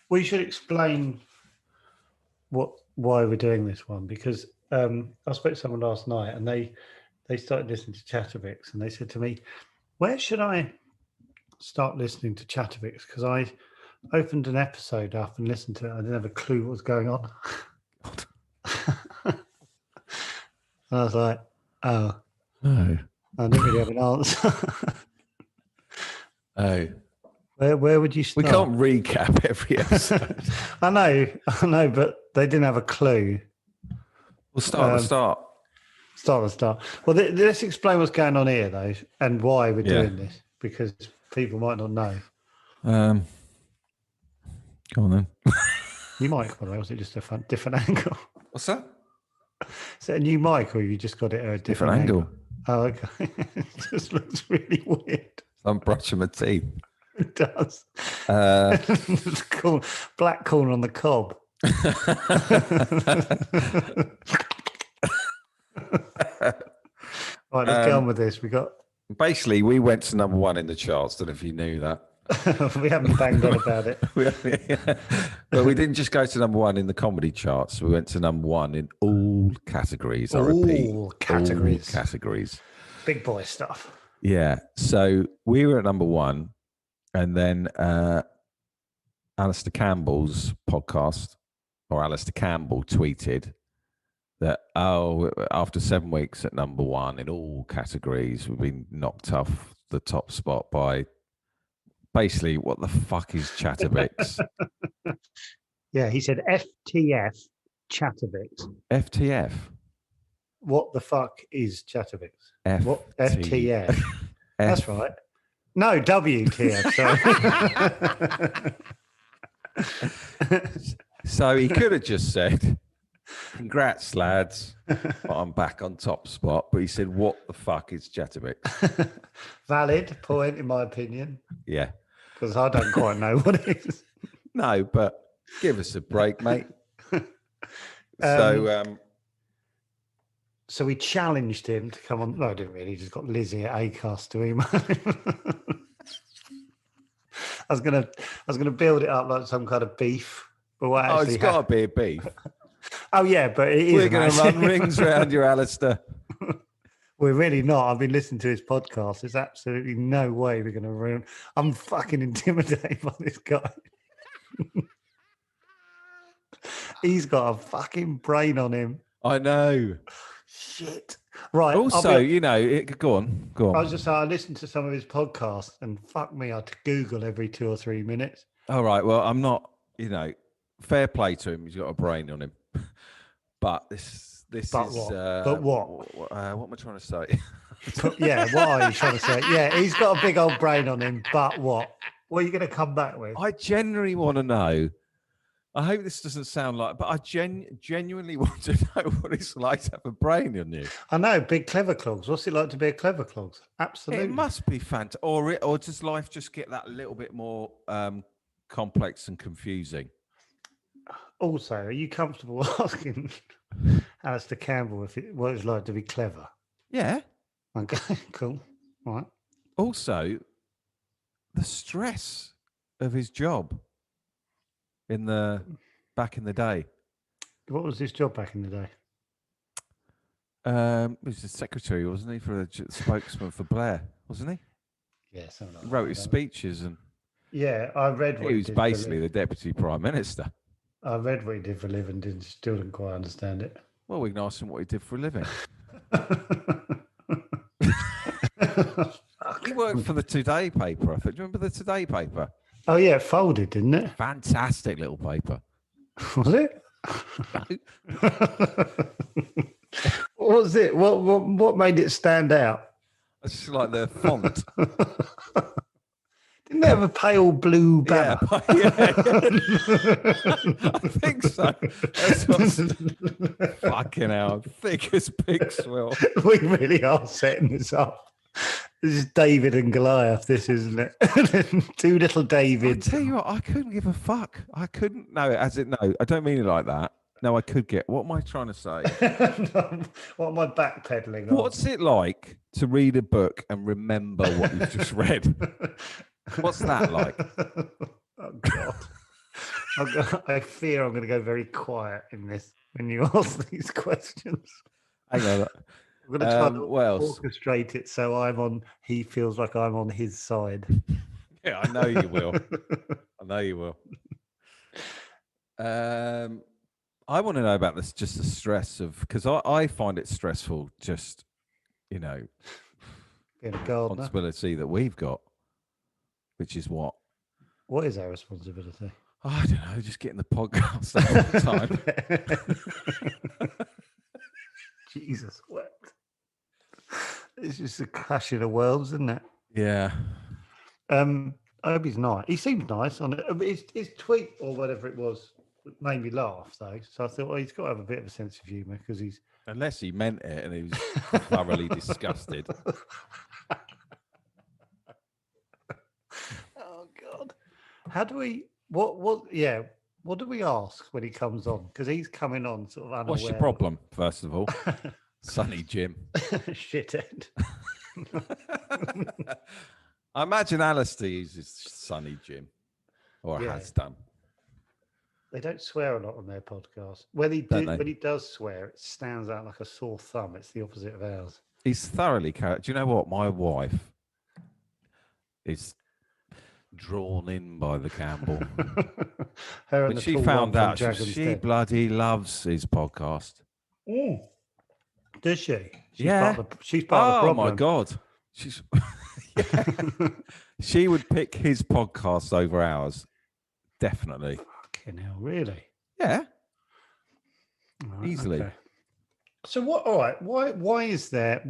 We should explain why we're doing this one, because I spoke to someone last night and they started listening to Chatterbox, and they said to me, where should I start listening to Chatterbox? Because I opened an episode up and listened to it. I didn't have a clue what was going on. And I was like, oh. No. I didn't really have an answer. Oh. Where would you start? We can't recap every episode. I know, but they didn't have a clue. We'll start at the start. Start. Well, let's explain what's going on here, though, and why we're doing this, because people might not know. Go on then. New mic, by the way, was it just a different angle? What's that? Is it a new mic, or you just got it at a different angle? Oh, okay. It just looks really weird. I'm brushing my teeth. It does. It's cool. Black corn on the cob. Right, let's go on with this. Basically, we went to number 1 in the charts. Don't know if you knew that. We haven't banged on about it. But we didn't just go to number 1 in the comedy charts. We went to number 1 in all categories. I repeat, all categories. Big boy stuff. Yeah. So we were at number 1, and then Alastair Campbell's podcast, or Alastair Campbell, tweeted that, after 7 weeks at number 1 in all categories, we've been knocked off the top spot by basically, what the fuck is Chatterbox? Yeah, he said FTF Chatterbox. FTF? What the fuck is Chatterbox? What FTF? That's right. No, WTF, sorry. So he could have just said, congrats, lads, I'm back on top spot. But he said, what the fuck is Chatterbox? Valid point, in my opinion. Yeah. Because I don't quite know what it is. No, but give us a break, mate. So we challenged him to come on. No, I didn't really. He just got Lizzie at Acast to email him. I was gonna build it up like some kind of beef. But what actually it's got to be a beef. Oh yeah, but it is. We're going to run rings around you, Alastair. We're really not. I've been listening to his podcast. There's absolutely no way we're going to ruin. I'm fucking intimidated by this guy. He's got a fucking brain on him. I know. Shit. Right. Also, go on. I was just saying, I listened to some of his podcasts, and fuck me, I had to Google every 2 or 3 minutes. All right. Well, I'm not, fair play to him. He's got a brain on him. But this is... What? But what? What am I trying to say? Yeah, what are you trying to say? Yeah, he's got a big old brain on him, but what? What are you going to come back with? I genuinely want to know. I hope this doesn't sound like, but I genuinely want to know what it's like to have a brain on you. I know, big clever clogs. What's it like to be a clever clogs? Absolutely. It must be fantastic. Or does life just get that little bit more complex and confusing? Also, are you comfortable asking Alastair Campbell what it's like to be clever? Yeah. Okay, cool. All right. Also, the stress of his job back in the day. What was his job back in the day? He was the secretary, wasn't he, for the spokesman for Blair, wasn't he? Yeah, something like he wrote his speeches and. Yeah, I read. He was basically the deputy prime minister. I read what he did for a living. Still didn't quite understand it. Well, we can ask him what he did for a living. He worked for the Today paper. I think. Do you remember the Today paper? Oh yeah, it folded, didn't it? Fantastic little paper. Was it? What was it? What made it stand out? It's just like the font. Didn't they have a pale blue banner? Yeah. I think so. That's what's fucking hell. Thick as pig swill. We really are setting this up. This is David and Goliath, this, isn't it? Two little Davids. I tell you what, I couldn't give a fuck. I couldn't. No, I don't mean it like that. No, I could get. What am I trying to say? What am I backpedaling on? What's it like to read a book and remember what you've just read? What's that like? Oh, God. I fear I'm going to go very quiet in this when you ask these questions. Hang on. I'm going to try to what else? orchestrate it so he feels like I'm on his side. Yeah, I know you will. I know you will. I want to know about this, just the stress of, because I find it stressful, just, Being a gardener. responsibility that we've got, which is what? What is our responsibility? I don't know, just getting the podcast out all the time. Jesus, what? It's just a clash of the worlds, isn't it? Yeah. I hope he's nice. He seemed nice on it. His tweet or whatever it was made me laugh, though. So I thought, well, he's got to have a bit of a sense of humour because he's. Unless he meant it and he was thoroughly disgusted. Oh God! How do we? What? Yeah. What do we ask when he comes on? Because he's coming on sort of unaware. What's your problem, first of all? Sonny Jim. Shithead. I imagine Alastair uses Sonny Jim, or has done. They don't swear a lot on their podcast. When he does swear, it stands out like a sore thumb. It's the opposite of ours. He's thoroughly. Do you know what? My wife is drawn in by the Campbell. When she found out, she bloody loves his podcast. Mm. Does she? She's part of the problem. Oh my God. She's she would pick his podcast over ours. Definitely. Fucking hell, really? Yeah. Right, easily. Okay. So what? All right. Why is there?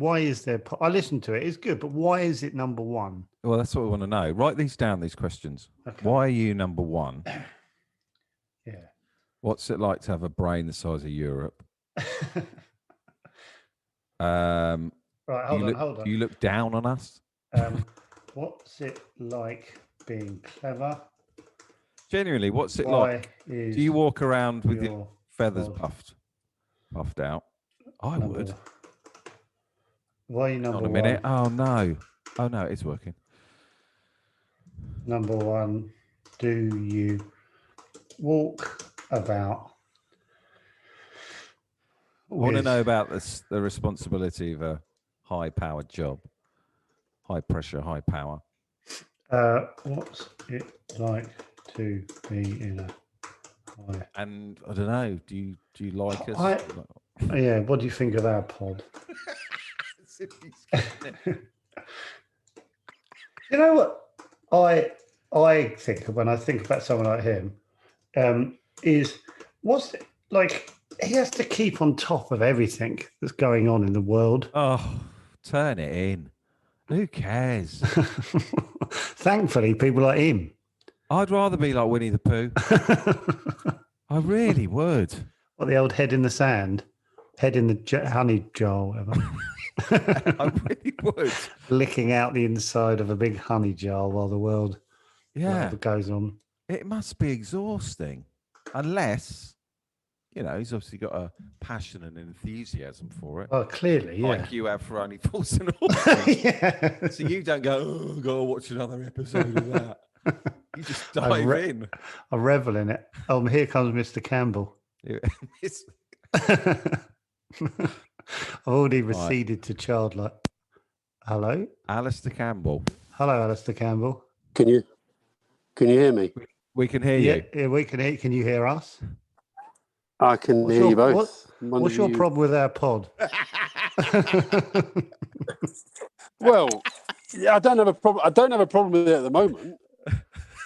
I listened to it. It's good, but why is it number one? Well, that's what we want to know. Write these down. These questions. Okay. Why are you number one? Yeah. What's it like to have a brain the size of Europe? Right. Hold on. Do you look down on us? What's it like being clever? Genuinely, what's it like? Do you walk around with your feathers puffed out? I would. Why are you number one? Hold on a minute. Oh no, it's working. Number one, do you walk about? I want to know about the responsibility of a high-powered job. High pressure, high power. What's it like to be in a high? And I don't know. Do you like us? Yeah. What do you think of our pod? You know what I think when I think about someone like him is what's it like? He has to keep on top of everything that's going on in the world. Oh, turn it in. Who cares? Thankfully, people like him. I'd rather be like Winnie the Pooh. I really would. What, the old head in the sand? Head in the honey jar, whatever. I really would. Licking out the inside of a big honey jar while the world goes on. It must be exhausting. Unless, he's obviously got a passion and enthusiasm for it. Oh, clearly, yeah. Like you have for Only Fools and Horses. Yeah. So you don't go, I've got to watch another episode of that. You just dive in. I revel in it. Oh, here comes Mr. Campbell. I've already receded to childlike. Hello? Alastair Campbell. Hello, Alastair Campbell. Can you hear me? We can hear you. Yeah, we can hear. Can you hear us? I can hear you both. What's your problem with our pod? Well, I don't have a problem. I don't have a problem with it at the moment.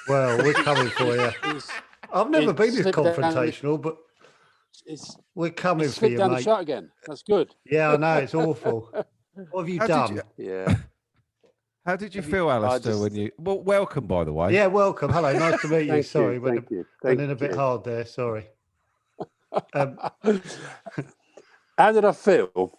Well, we're coming for you. I've never been this confrontational, but we're coming for you, down mate. The shot again. That's good. Yeah, I know. It's awful. What have you done? How did you feel, Alastair, when you... Well, welcome, by the way. Yeah, welcome. Hello, nice to meet you. Sorry, Thank you. Went in a bit hard there. Sorry. How did I feel?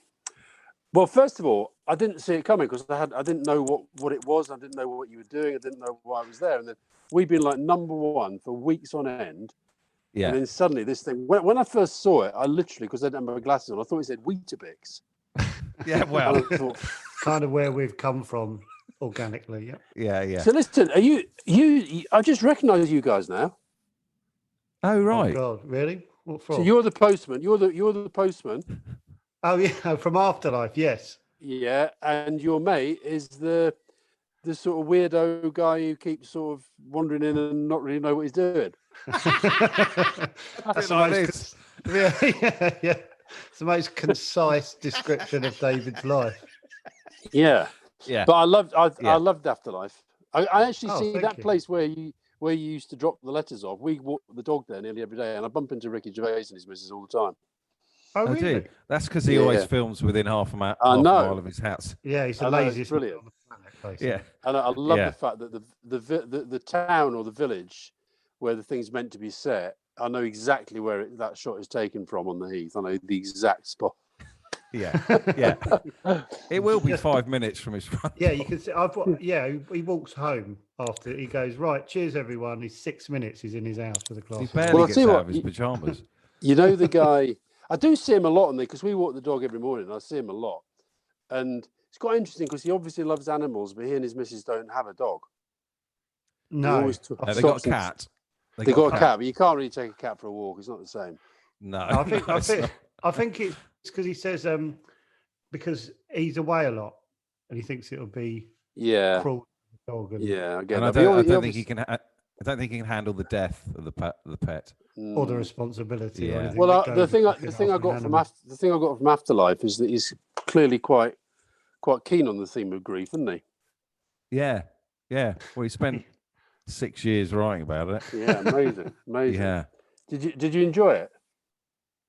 Well, first of all, I didn't see it coming because I didn't know what it was. I didn't know what you were doing. I didn't know why I was there. And then we've been like number one for weeks on end. Yeah. And then suddenly this thing, when I first saw it, I literally, because I didn't have my glasses on, I thought it said Weetabix. Yeah, well, kind of where we've come from organically. Yeah. Yeah. So listen, are you I just recognize you guys now. Oh, Oh right. God, really? What from? So you're the postman. You're the postman. Oh yeah, from Afterlife. Yes. Yeah, and your mate is the sort of weirdo guy who keeps sort of wandering in and not really know what he's doing. That's the like most. Yeah. It's the most concise description of David's life. Yeah, Yeah. but I Yeah. loved Afterlife. I actually Oh, see thank that you. place where you used to drop the letters off. We walk the dog there nearly every day, and I bump into Ricky Gervais and his missus all the time. Oh, I do. really? That's because he always Yeah. films within half a I mile know. of his house. Yeah, he's the I know, it's laziest man brilliant. on the planet, basically. Yeah. And I love Yeah. the fact that the town or the village where the thing's meant to be set, I know exactly where that shot is taken from on the heath. I know the exact spot. Yeah. Yeah. It will be 5 minutes from his front Yeah, door. you can see. He walks home after he goes, right, cheers, everyone. He's 6 minutes. He's in his house with a glass He of barely wine. Well, I'll gets tell you out what, of his pajamas. You know the guy. I do see him a lot on there because we walk the dog every morning. I see him a lot, and it's quite interesting because he obviously loves animals, but he and his missus don't have a dog. He No. always They got a cat. They got a cat, but you can't really take a cat for a walk. It's not the same. No. I think no, it's not. I think it's because he says because he's away a lot and he thinks it'll be Yeah, cruel to the dog. And, yeah, I get And that. I don't He think obviously- he can. I don't think he can handle the death of the pet. or the responsibility. Or Yeah. anything Well, that the goes thing with looking I after an got animal. from Afterlife is that he's clearly quite keen on the theme of grief, isn't he? Yeah. Yeah. Well, he spent 6 years writing about it. Yeah, amazing. Yeah. Did you enjoy it?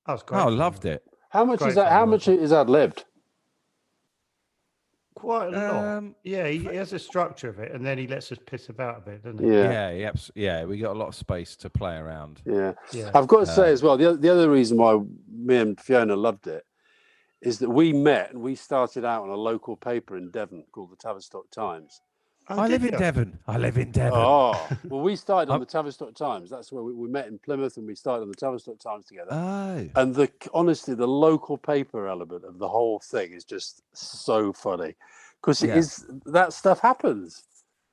That was great. Oh, I fun. loved it. How much Great is that? fun, How wasn't much it? is ad libbed? Quite a lot. Yeah, he has a structure of it, and then he lets us piss about a bit, doesn't he? Yeah. Yeah. We got a lot of space to play around. Yeah. Yeah. I've got to say as well, the other reason why me and Fiona loved it is that we met and we started out on a local paper in Devon called the Tavistock Times. Oh, I did live in you? Devon. I live in Devon. Oh, well, we started on the Tavistock Times. That's where we met in Plymouth, and we started on the Tavistock Times together. Oh. And honestly, the local paper element of the whole thing is just so funny because it is that stuff happens.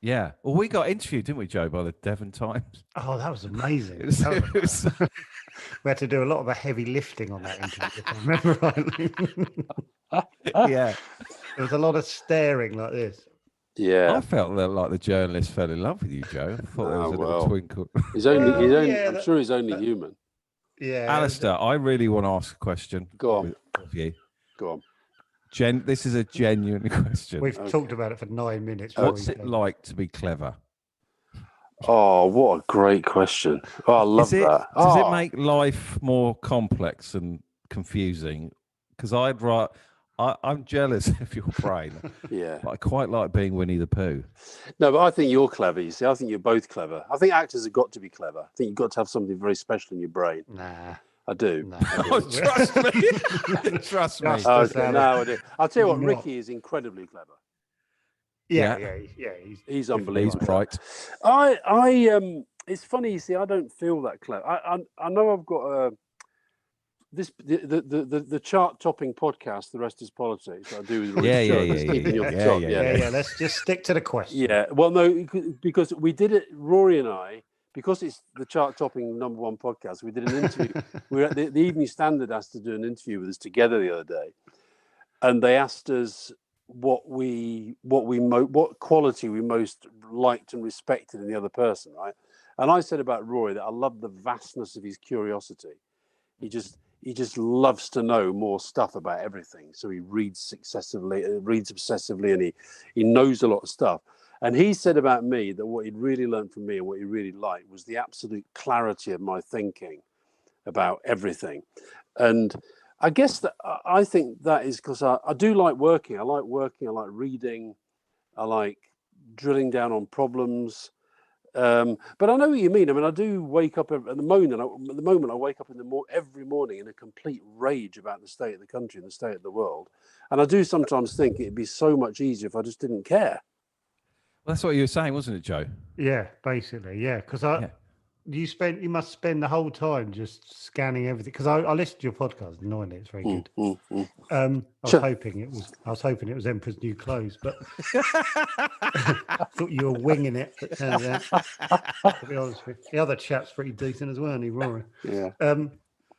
Yeah. Well, we got interviewed, didn't we, Joe, by the Devon Times? Oh, that was amazing. It was- We had to do a lot of the heavy lifting on that interview, if I remember rightly. yeah. There was a lot of staring like this. Yeah, I felt that like the journalist fell in love with you, Joe. I thought there was a little twinkle. he's only. yeah, I'm sure he's only human. Yeah. Alastair, I really want to ask a question. Go on. Of you. Go on. This is a genuine question. We've talked about it for 9 minutes. What's it like to be clever? Oh, what a great question! Oh, I love that. Does it make life more complex and confusing? Because I'm jealous of your brain. Yeah. But I quite like being Winnie the Pooh. No, but I think you're clever. You see, I think you're both clever. I think actors have got to be clever. I think you've got to have something very special in your brain. Nah. I do. Nah. Oh, trust me. Trust me. Okay, no, I do. I'll tell you what, Not. Ricky is incredibly clever. Yeah. He's unbelievable. He's bright. It's funny, you see, I don't feel that clever. I know I've got the chart topping podcast, The Rest is Politics, that I do with Yeah. Yeah. Let's just stick to the question. Yeah. Well, no, because we did it, Rory and I, because it's the chart topping #1 podcast, we did an interview. We were at the Evening Standard asked to do an interview with us together the other day. And they asked us what quality we most liked and respected in the other person, right? And I said about Rory that I love the vastness of his curiosity. He just loves to know more stuff about everything. So he reads obsessively, and he knows a lot of stuff. And he said about me that what he'd really learned from me and what he really liked was the absolute clarity of my thinking about everything. And I guess that I think that is because I do like working. I like working. I like reading. I like drilling down on problems. But I know what you mean. I mean, I do wake up at the moment. I wake up every morning in a complete rage about the state of the country and the state of the world. And I do sometimes think it'd be so much easier if I just didn't care. Well, that's what you were saying, wasn't it, Joe? Yeah, basically, yeah. Because you must spend the whole time just scanning everything, because I listened to your podcast. Annoyingly, it's very good. I was hoping it was Emperor's New Clothes, but thought you were winging it. But turns out, to be honest with you, the other chap's pretty decent as well, isn't he, Rory? Yeah.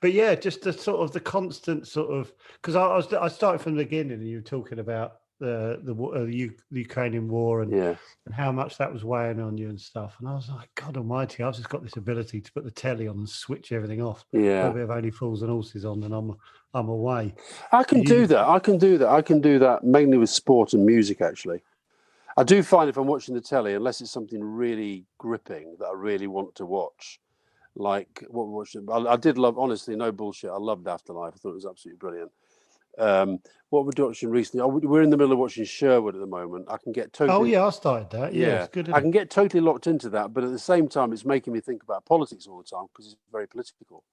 But yeah, just the sort of the constant sort of, because I started from the beginning, and you were talking about the Ukrainian war and how much that was weighing on you and stuff, and I was like, God Almighty, I've just got this ability to put the telly on and switch everything off. Put a bit of Only Fools and Horses on, and I'm away. I can do that mainly with sport and music. Actually, I do find if I'm watching the telly, unless it's something really gripping that I really want to watch, like what we're watching. I did love, honestly, no bullshit, I loved Afterlife. I thought it was absolutely brilliant. What we're watching recently, we're in the middle of watching Sherwood at the moment. I can get totally. Oh yeah, I started that. Yeah, it's good. I can get totally locked into that, but at the same time, it's making me think about politics all the time because it's very political.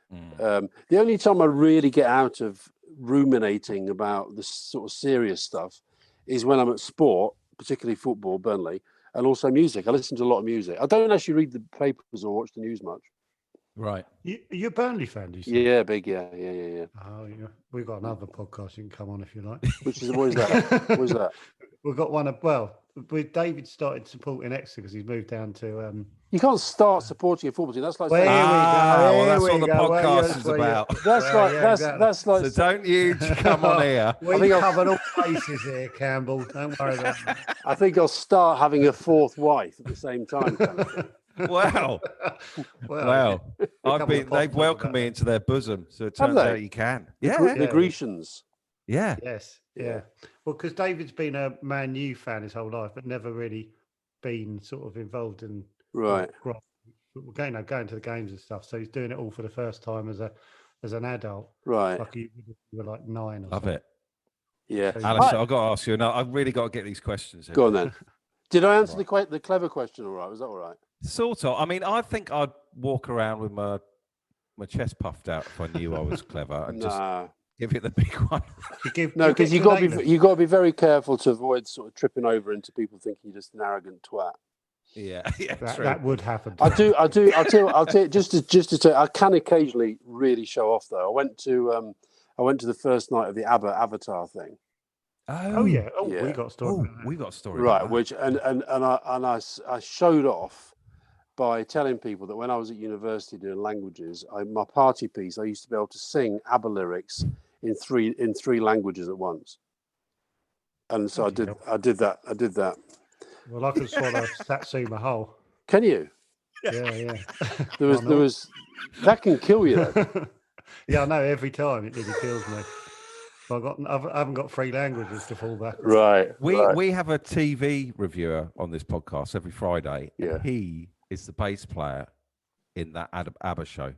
The only time I really get out of ruminating about this sort of serious stuff is when I'm at sport, particularly football, Burnley, and also music. I listen to a lot of music. I don't actually read the papers or watch the news much. Right. You're a Burnley fan, do you say? Yeah, big, yeah. Oh, yeah. We've got another podcast you can come on if you like. What is that? What is that? We've got one with David started supporting Exeter because he's moved down to. You can't start supporting a football team. That's like saying, well, that's what the podcast is about. That's like. So don't you come on here. We cover all bases here, Campbell. Don't worry about it. I think I'll start having a fourth wife at the same time. Kind of thing. Wow. They've welcomed me into their bosom, so it turns out you can. The Grecians. Yeah. Yes. Yeah. Well, because David's been a Man U fan his whole life, but never really been sort of involved in going to the games and stuff. So he's doing it all for the first time as an adult. Right. Like you were like 9 or Love something. it. Yeah. So Alistair, I've got to ask you. No, I've really got to get these questions in. Go on then. Did I answer the clever question all right? Was that all right? Sort of. I mean, I think I'd walk around with my chest puffed out if I knew I was clever and just give it the big one. Because you got to be very careful to avoid sort of tripping over into people thinking you're just an arrogant twat. Yeah, that would happen. I'll tell you, just to tell you, I can occasionally really show off though. I went to the first night of the ABBA Avatar thing. Oh yeah. We got a story. We got a story. Right, which I showed off by telling people that when I was at university doing languages, my party piece, I used to be able to sing ABBA lyrics in three languages at once. And so I did that. Well, I can swallow Satsuma whole. Can you? Yeah. There was that can kill you though. Yeah, I know. Every time it nearly kills me. I haven't got 3 languages to fall back. Right. We have a TV reviewer on this podcast every Friday. Yeah. And he is the bass player in that ABBA show.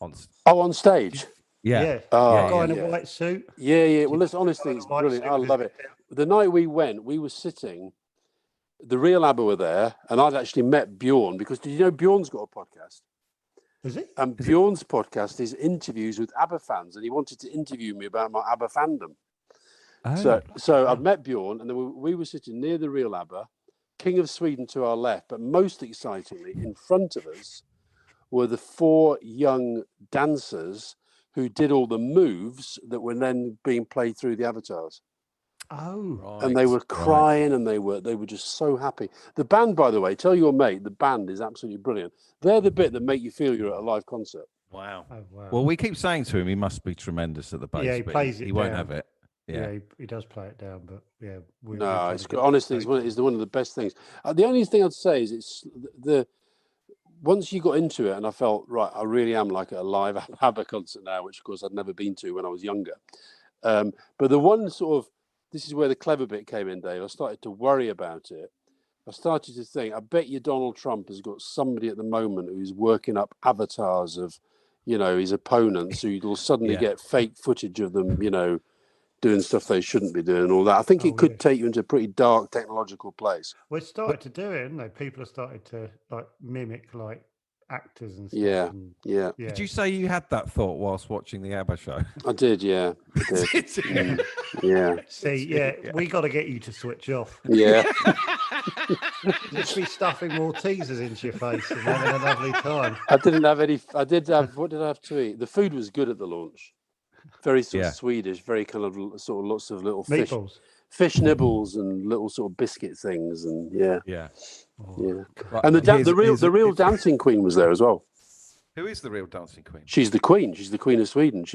On stage? Yeah. Guy in a white suit. Yeah. Well, listen, honestly, it's brilliant. I love it. The night we went, we were sitting, the real ABBA were there, and I'd actually met Bjorn, because did you know Bjorn's got a podcast? Is it? And Bjorn's podcast is interviews with ABBA fans, and he wanted to interview me about my ABBA fandom. So I'd met Bjorn, and then we were sitting near the real ABBA, King of Sweden to our left, but most excitingly, in front of us were the 4 young dancers who did all the moves that were then being played through the avatars. Oh, right. And they were crying, and they were just so happy. The band, by the way, tell your mate, the band is absolutely brilliant. They're the bit that make you feel you're at a live concert. Wow. Oh, wow. Well, we keep saying to him he must be tremendous at the bass. Yeah, he plays it. He won't have it. Yeah, he does play it down, but yeah. It's honestly, it's one of the best things. The only thing I'd say is it's the once you got into it, and I felt right, I really am like at a live ABBA concert now, which of course I'd never been to when I was younger. But the one sort of, this is where the clever bit came in, Dave. I started to worry about it. I started to think, I bet you Donald Trump has got somebody at the moment who's working up avatars of, his opponents, who will suddenly get fake footage of them, doing stuff they shouldn't be doing and all that. I think it could take you into a pretty dark technological place. Well, it started to do it, haven't they? People have started to mimic actors and stuff. Yeah, and, yeah. Did you say you had that thought whilst watching the ABBA show? I did, yeah. I did. Yeah. See, we got to get you to switch off. Yeah. Just be stuffing more teasers into your face and having a lovely time. I didn't have any. I did have. What did I have to eat? The food was good at the launch. Very sort of Swedish. Very kind of sort of lots of little fish nibbles and little sort of biscuit things, and yeah. Right. And the real dancing queen was there as well. Who is the real dancing queen? She's the queen. She's the queen of Sweden.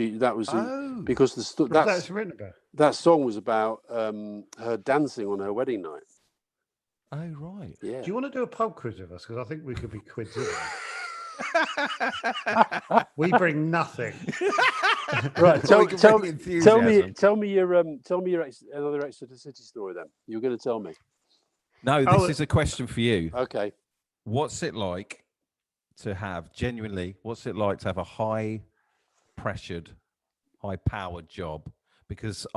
Because that song was about her dancing on her wedding night. Oh right. Yeah. Do you want to do a pub quiz with us? Because I think we could be quids. We bring nothing. Right. Tell me your another eccentricity story. Then you were going to tell me. No, this is a question for you. Okay. What's it like to have What's it like to have a high-pressured, high-powered job? Because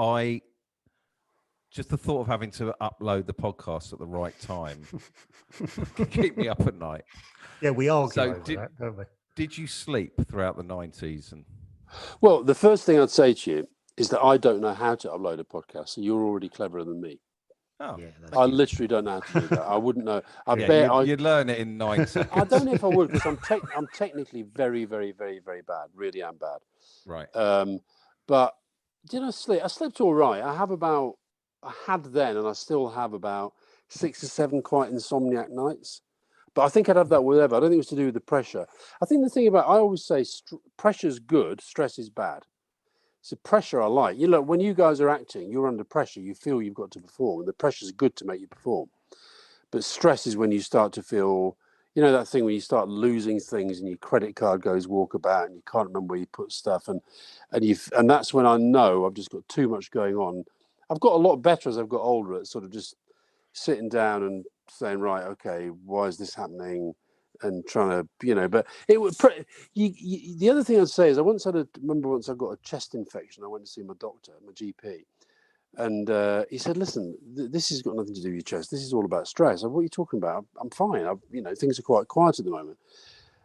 just the thought of having to upload the podcast at the right time can keep me up at night. Yeah, we argue over that, don't we? Did you sleep throughout the 90s? Well, the first thing I'd say to you is that I don't know how to upload a podcast, so you're already cleverer than me. Oh, yeah, I literally don't know how to do that. I wouldn't know. You'd learn it in 9 seconds. I don't know if I would, because I'm technically very, very, very, very bad. Really am bad. Right. But did I sleep? I slept all right. I had then, and I still have about 6 or 7 quite insomniac nights. But I think I'd have that whatever. I don't think it was to do with the pressure. I think the thing I always say, pressure's good, stress is bad. So pressure I like. When you guys are acting, you're under pressure. You feel you've got to perform, and the pressure's good to make you perform. But stress is when you start to feel, that thing when you start losing things and your credit card goes walkabout and you can't remember where you put stuff, and that's when I know I've just got too much going on. I've got a lot better as I've got older at sort of just sitting down and saying, right, okay, why is this happening? And trying to, but it would. The other thing I'd say is I once I got a chest infection. I went to see my doctor, my GP, and he said, "Listen, this has got nothing to do with your chest. This is all about stress." I said, "What are you talking about? I'm fine. Things are quite quiet at the moment."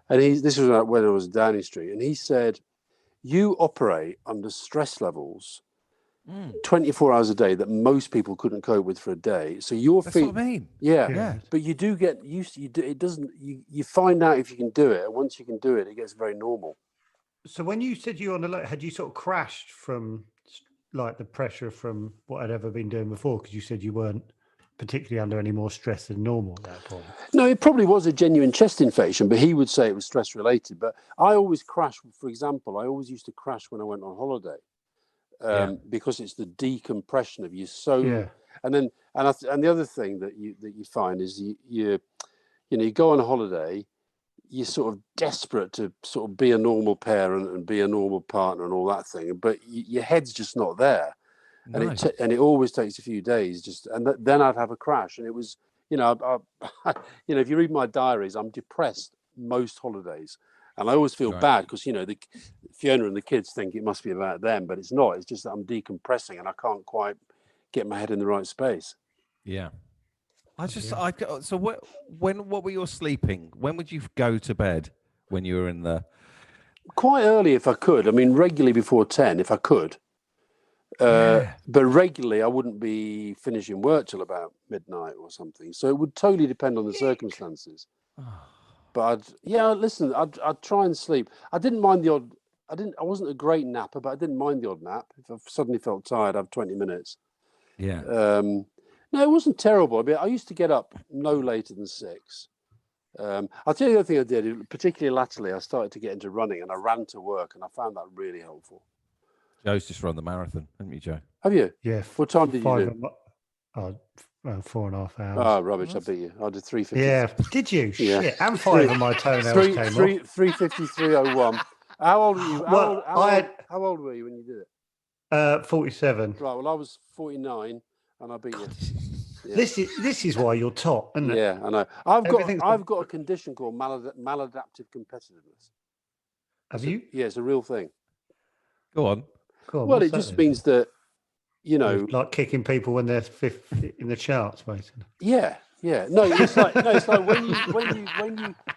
And this was when I was at Downing Street, and he said, "You operate under stress levels 24 hours a day that most people couldn't cope with for a day. So That's what I mean. Yeah. But you do get used to it. You find out if you can do it. And once you can do it, it gets very normal." So when you said you were on had you sort of crashed from like the pressure from what I'd ever been doing before? Because you said you weren't particularly under any more stress than normal at that point. No, it probably was a genuine chest infection, but he would say it was stress related. But I always crash. For example, I always used to crash when I went on holiday. Because it's the decompression of you. And the other thing that you find is you go on a holiday, you're sort of desperate to sort of be a normal parent and be a normal partner and all that thing, but your head's just not there. Nice. And it always takes a few days then I'd have a crash. And it was, if you read my diaries, I'm depressed most holidays. And I always feel bad because, Fiona and the kids think it must be about them, but it's not. It's just that I'm decompressing and I can't quite get my head in the right space. Yeah. So what were you sleeping? When would you go to bed when you were in the... Quite early if I could. I mean, regularly before 10 if I could. But regularly I wouldn't be finishing work till about midnight or something. So it would totally depend on the circumstances. But I'd try and sleep. I didn't mind the odd. I wasn't a great napper, but I didn't mind the odd nap. If I suddenly felt tired, I'd have 20 minutes. Yeah. No, it wasn't terrible. I mean, I used to get up no later than 6. I'll tell you the other thing I did, particularly latterly. I started to get into running, and I ran to work, and I found that really helpful. Joe's just run the marathon, haven't you, Joe? Have you? Yeah. What time did you do? 4.5 hours. Oh, rubbish! I beat you. I did 3:50. Yeah, did you? Yeah. Shit, and 5 of my toenails came off. 3:53:01. How old were you? How old were you when you did it? 47. Right. Well, I was 49, and I beat you. Yeah. This is why you're top, isn't it? Yeah, I know. I've got a condition called maladaptive competitiveness. Have you? Yeah, it's a real thing. Go on. Well, it just means that, like kicking people when they're fifth in the charts, basically. Yeah. Yeah, no, it's like when you.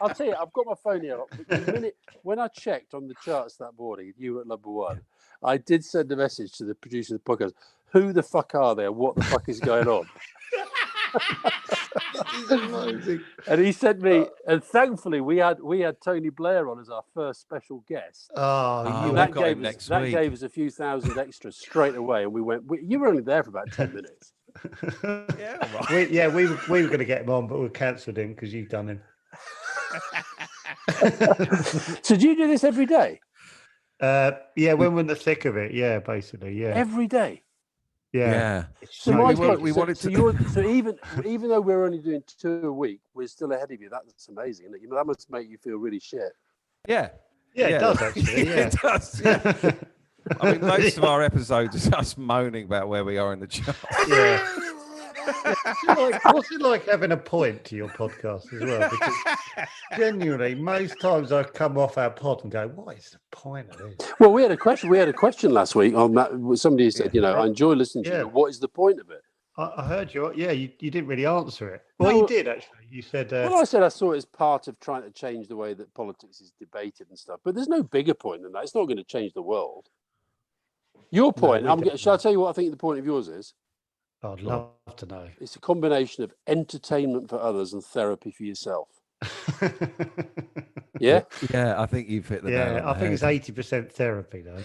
I'll tell you, I've got my phone here. The minute when I checked on the charts that morning, you were at number one. I did send a message to the producer of the podcast. Who the fuck are they? What the fuck is going on? This is amazing. And he sent me, and thankfully we had Tony Blair on as our first special guest. That gave us a few thousand extras straight away, and we went. You were only there for about 10 minutes. Yeah, we were going to get him on, but we cancelled him because you've done him. So do you do this every day? Yeah, when we're in the thick of it. Yeah, basically. Yeah, every day. Yeah. So even though we're only doing 2 a week, we're still ahead of you. That's amazing, isn't it? That must make you feel really shit. Yeah, it does actually. Yeah. It does. Yeah. I mean, most of our episodes is us moaning about where we are in the chart. Yeah. What's it like having a point to your podcast as well? Because genuinely, most times I come off our pod and go, "What is the point of this?" Well, we had a question last week on that. Somebody said, I enjoy listening to you. What is the point of it? I heard you. Yeah, you didn't really answer it. Well, you did actually. You said. I said I saw it as part of trying to change the way that politics is debated and stuff. But there's no bigger point than that. It's not going to change the world. Your point. Shall I tell you what I think the point of yours is? I'd love to know. It's a combination of entertainment for others and therapy for yourself. Yeah? Yeah, I think you've hit the nail on the I think head. it's 80% therapy, though.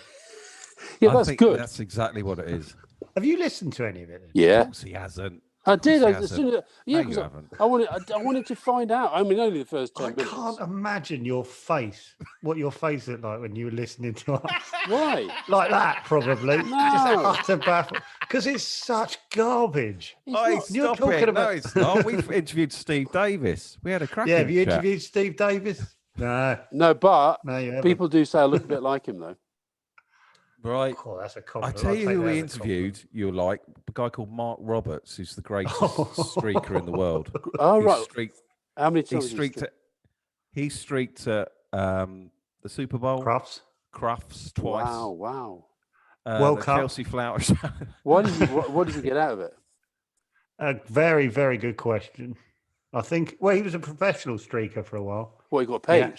Yeah, that's good. That's exactly what it is. Have you listened to any of it? Then? Yeah. Of course he hasn't. I did. Because I wanted to find out. I mean, only the first 10 minutes. I can't imagine your face, what your face looked like when you were listening to us. Why? Like that, probably. No. Just utter baffle. Because it's such garbage. You're talking about... No, it's not. We've interviewed Steve Davis. We had a cracking have you chat. interviewed Steve Davis? No, but you people do say I look a bit like him, though. Right. Oh, that's a I compliment. tell you who we interviewed, you'll like, a guy called Mark Roberts, who's the greatest streaker in the world. Oh, right. How many times he streaked at the Super Bowl? Crufts twice. Wow. World Cup. Chelsea Flowers. What did he get out of it? A very, very good question. I think, he was a professional streaker for a while. Well, he got paid? Got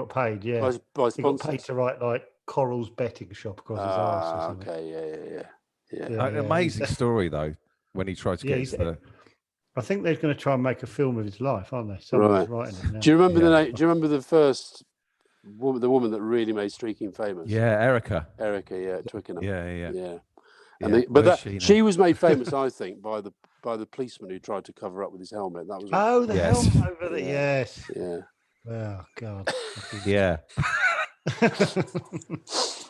paid, yeah. By he got paid to write, like, Coral's betting shop across his arse or something. Okay, yeah. An amazing story, though, when he tried to get into the... I think they're going to try and make a film of his life, aren't they? Someone's writing it now. Do you remember the name? Do you remember the first the woman that really made streaking famous? Yeah, Erica, at Twickenham. Yeah. And she was made famous, I think, by the policeman who tried to cover up with his helmet. That was helmet over there. Yes. Yeah. Oh God. Yeah.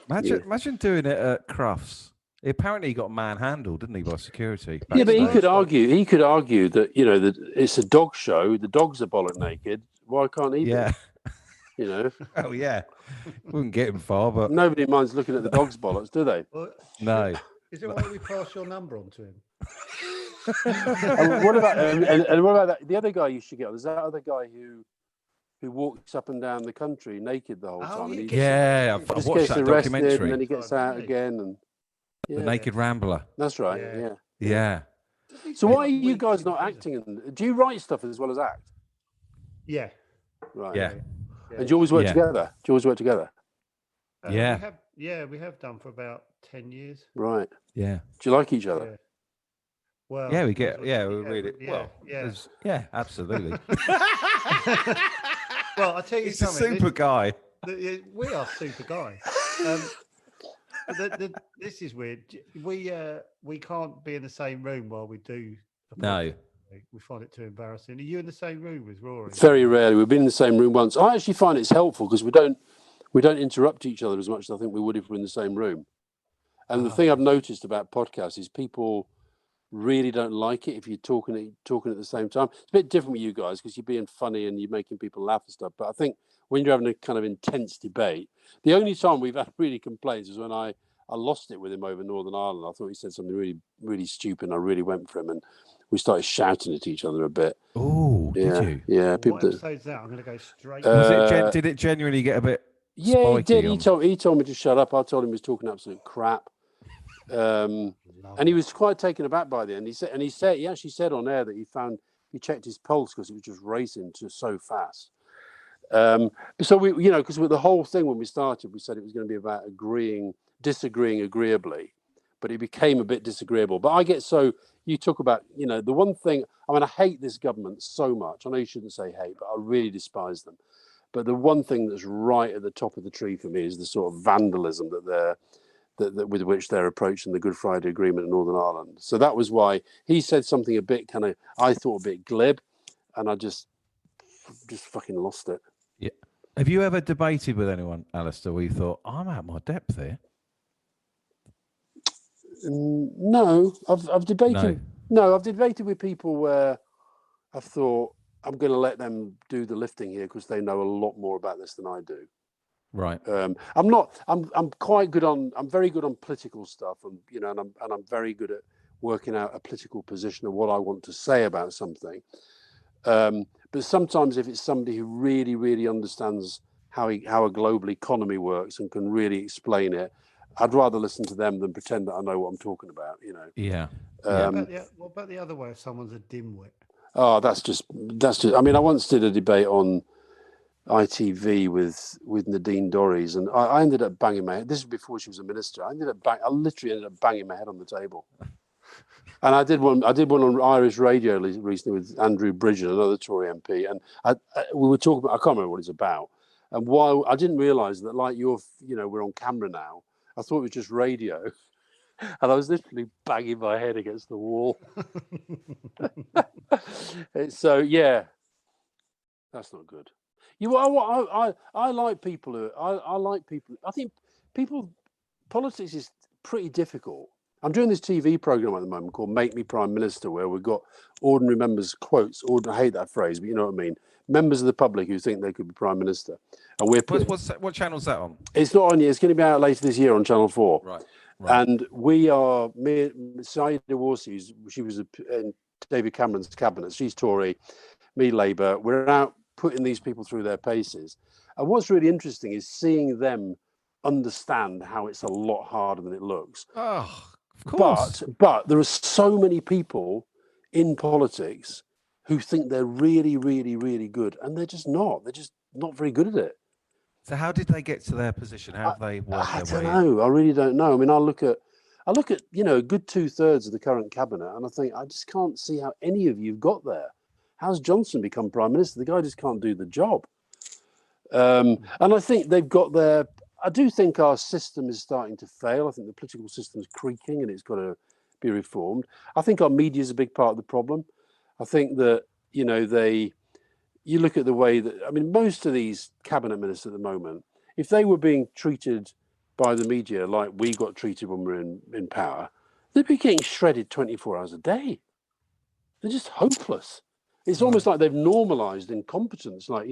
Imagine doing it at Crufts. Apparently, he got manhandled, didn't he, by security? Yeah, but he could argue that that it's a dog show. The dogs are bollock naked. Why can't he? Yeah. Oh yeah. Wouldn't get him far, but nobody minds looking at the dog's bollocks, do they? No. Is it why we pass your number on to him? And what about that? The other guy you should get on is that other guy who walks up and down the country naked the whole time. And I've watched that documentary. And then he gets out again. And The Naked Rambler. That's right. Yeah. So why are you guys not acting? Do you write stuff as well as act? Yeah. Right. Yeah. And do you always work together? We have done for about 10 years. Right. Yeah. Do you like each other? Yeah. Well, we get. We really. Yeah. Absolutely. Well, I tell you He's something. a super guy. We are super guys. This is weird. We can't be in the same room while we do. No. We find it too embarrassing. Are you in the same room with Rory? Very rarely. We've been in the same room once. I actually find it's helpful because we don't interrupt each other as much as I think we would if we were in the same room. And the thing I've noticed about podcasts is people really don't like it if you're talking at the same time. It's a bit different with you guys because you're being funny and you're making people laugh and stuff. But I think when you're having a kind of intense debate, the only time we've had really complaints is when I lost it with him over Northern Ireland. I thought he said something really, really stupid. And I really went for him, and we started shouting at each other a bit. Oh, did you? Yeah. What episode's that? I'm going to go straight. Did it genuinely get a bit? Yeah, he did. He told me to shut up. I told him he was talking absolute crap. And he was quite taken aback by the end. He actually said on air that he found he checked his pulse because it was just racing so fast. So we, because with the whole thing when we started, we said it was going to be about disagreeing agreeably, but it became a bit disagreeable. But you talk about, the one thing, I hate this government so much. I know you shouldn't say hate, but I really despise them. But the one thing that's right at the top of the tree for me is the sort of vandalism with which they're approaching the Good Friday Agreement in Northern Ireland. So that was why he said something a bit I thought a bit glib, and I just fucking lost it. Yeah. Have you ever debated with anyone, Alastair, where you thought, I'm out of my depth here? No, I've debated. No, I've debated with people where I thought I'm going to let them do the lifting here because they know a lot more about this than I do. Right. I'm quite good on. I'm very good on political stuff, and I'm very good at working out a political position of what I want to say about something. But sometimes, if it's somebody who really, really understands how a global economy works and can really explain it, I'd rather listen to them than pretend that I know what I'm talking about. Yeah. What about the other way if someone's a dimwit? Oh, that's just. I once did a debate on ITV with Nadine Dorries, and I ended up banging my head. This is before she was a minister. I literally ended up banging my head on the table. And I did one on Irish radio recently with Andrew Bridgen, another Tory MP, and we were talking about. I can't remember what it's about. And while I didn't realise that, like we're on camera now. I thought it was just radio, and I was literally banging my head against the wall. So yeah, that's not good. I like people I like people. I think politics is pretty difficult. I'm doing this TV program at the moment called Make Me Prime Minister, where we've got ordinary members quotes. I hate that phrase, but you know what I mean. Members of the public who think they could be Prime Minister, and what channel's that on? It's not on yet. It's going to be out later this year on Channel 4. Right. And we are Saida Warsi, she was in David Cameron's cabinet. She's Tory, me Labour. We're out putting these people through their paces. And what's really interesting is seeing them understand how it's a lot harder than it looks. Oh, of course. But there are so many people in politics who think they're really, really, really good, and they're just not. They're just not very good at it. So how did they get to their position? How have they worked I their way don't know. I really don't know. I look at a good 2/3 of the current cabinet, and I think I just can't see how any of you've got there. How's Johnson become Prime Minister? The guy just can't do the job. And I think they've got their. I do think our system is starting to fail. I think the political system is creaking, and it's got to be reformed. I think our media is a big part of the problem. I think that you look at the way that most of these cabinet ministers at the moment, if they were being treated by the media like we got treated when we were in power, they'd be getting shredded 24 hours a day. They're just hopeless. It's almost like they've normalised incompetence. I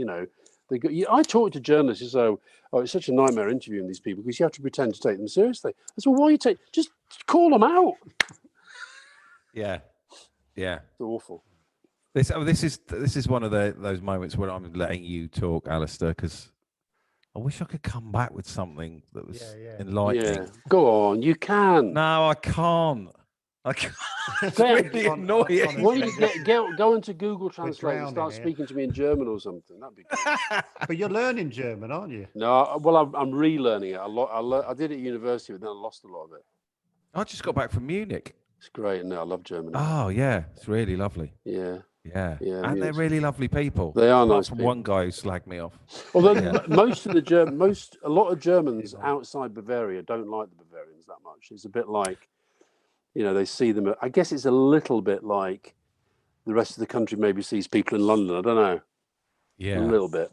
talk to journalists who say, "Oh, it's such a nightmare interviewing these people because you have to pretend to take them seriously." I said, "Well, why just call them out?" Yeah. It's awful. This is one of those moments where I'm letting you talk, Alastair, because I wish I could come back with something that was enlightening. Yeah. Go on, you can. No, I can't. It's really annoying. Why don't you go into Google Translate and start speaking to me in German or something? That'd be good. But you're learning German, aren't you? No, well, I'm relearning it a lot. I did it at university, but then I lost a lot of it. I just got back from Munich. It's great, and I love Germany. Oh yeah, it's really lovely. Yeah, and they're really lovely people. They are apart nice from people. one guy who slagged me off. Although a lot of Germans outside Bavaria don't like the Bavarians that much. It's a bit like, they see them. I guess it's a little bit like the rest of the country maybe sees people in London. I don't know. Yeah, a little bit.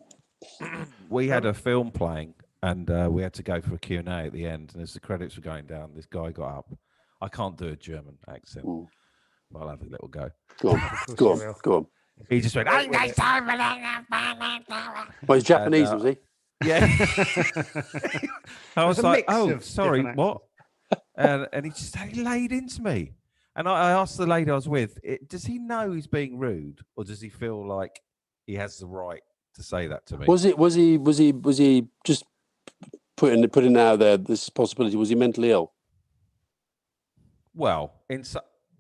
We had a film playing, and we had to go for a Q&A at the end. And as the credits were going down, this guy got up. I can't do a German accent, but I'll have a little go. Go on. He just went. Well, he's Japanese, was he? Yeah. I was like, "Oh, sorry, what?" And he laid into me. And I asked the lady I was with, does he know he's being rude, or does he feel like he has the right to say that to me? Was he just putting out there this possibility? Was he mentally ill? Well,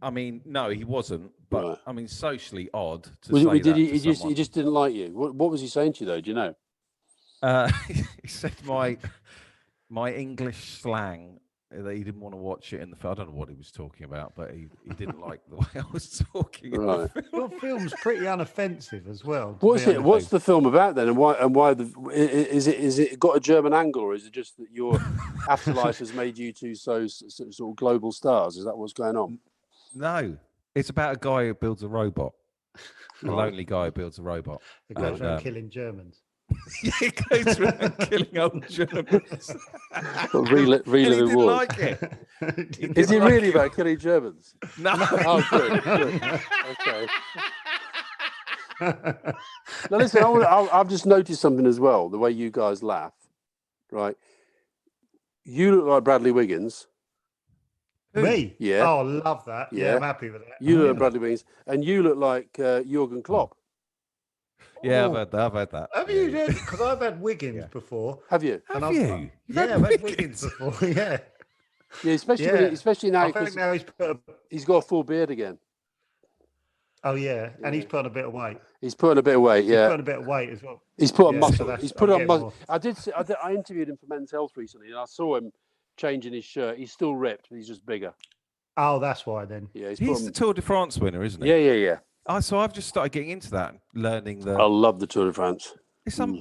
I mean, no, he wasn't. But Right. I mean, socially odd to Was say it, that he to just someone. didn't like you? What was he saying to you though? Do you know? He said my English slang that he didn't want to watch it in the film. I don't know what he was talking about, but he didn't like the way I was talking. Right. Your film's pretty unoffensive as well. What's it? What's the film about then, and why? And why is it got a German angle, or is it just that your afterlife has made you two so sort of global stars? Is that what's going on? No, it's about a guy who builds a robot. A Right. lonely guy who builds a robot. It goes And, around killing Germans. Yeah, he goes around killing old Germans. Reliving And he didn't wars. like it. Is didn't it like really it. about killing Germans? No. Oh, good. Okay. Now listen, I've just noticed something as well. The way you guys laugh, right? You look like Bradley Wiggins. Me? Yeah. Oh, love that. Yeah, I'm happy with that. You look like Bradley Wiggins, and you look like Jurgen Klopp. Yeah, I've had that. Have you? Because I've had Wiggins before. Have you? Have you? Yeah, I've had Wiggins before. Yeah. Yeah, especially now. I think now he's got a full beard again. Oh yeah, and he's put on a bit of weight. He's putting a bit of weight. Yeah, He's put on a bit of weight as well. He's put on Yeah, muscle. so He's put on I'm muscle. getting more. I interviewed him for Men's Health recently, and I saw him changing his shirt. He's still ripped, but he's just bigger. Oh, that's why then. Yeah, he's the Tour de France winner, isn't he? Yeah. So I've just started getting into that, learning the. I love the Tour de France.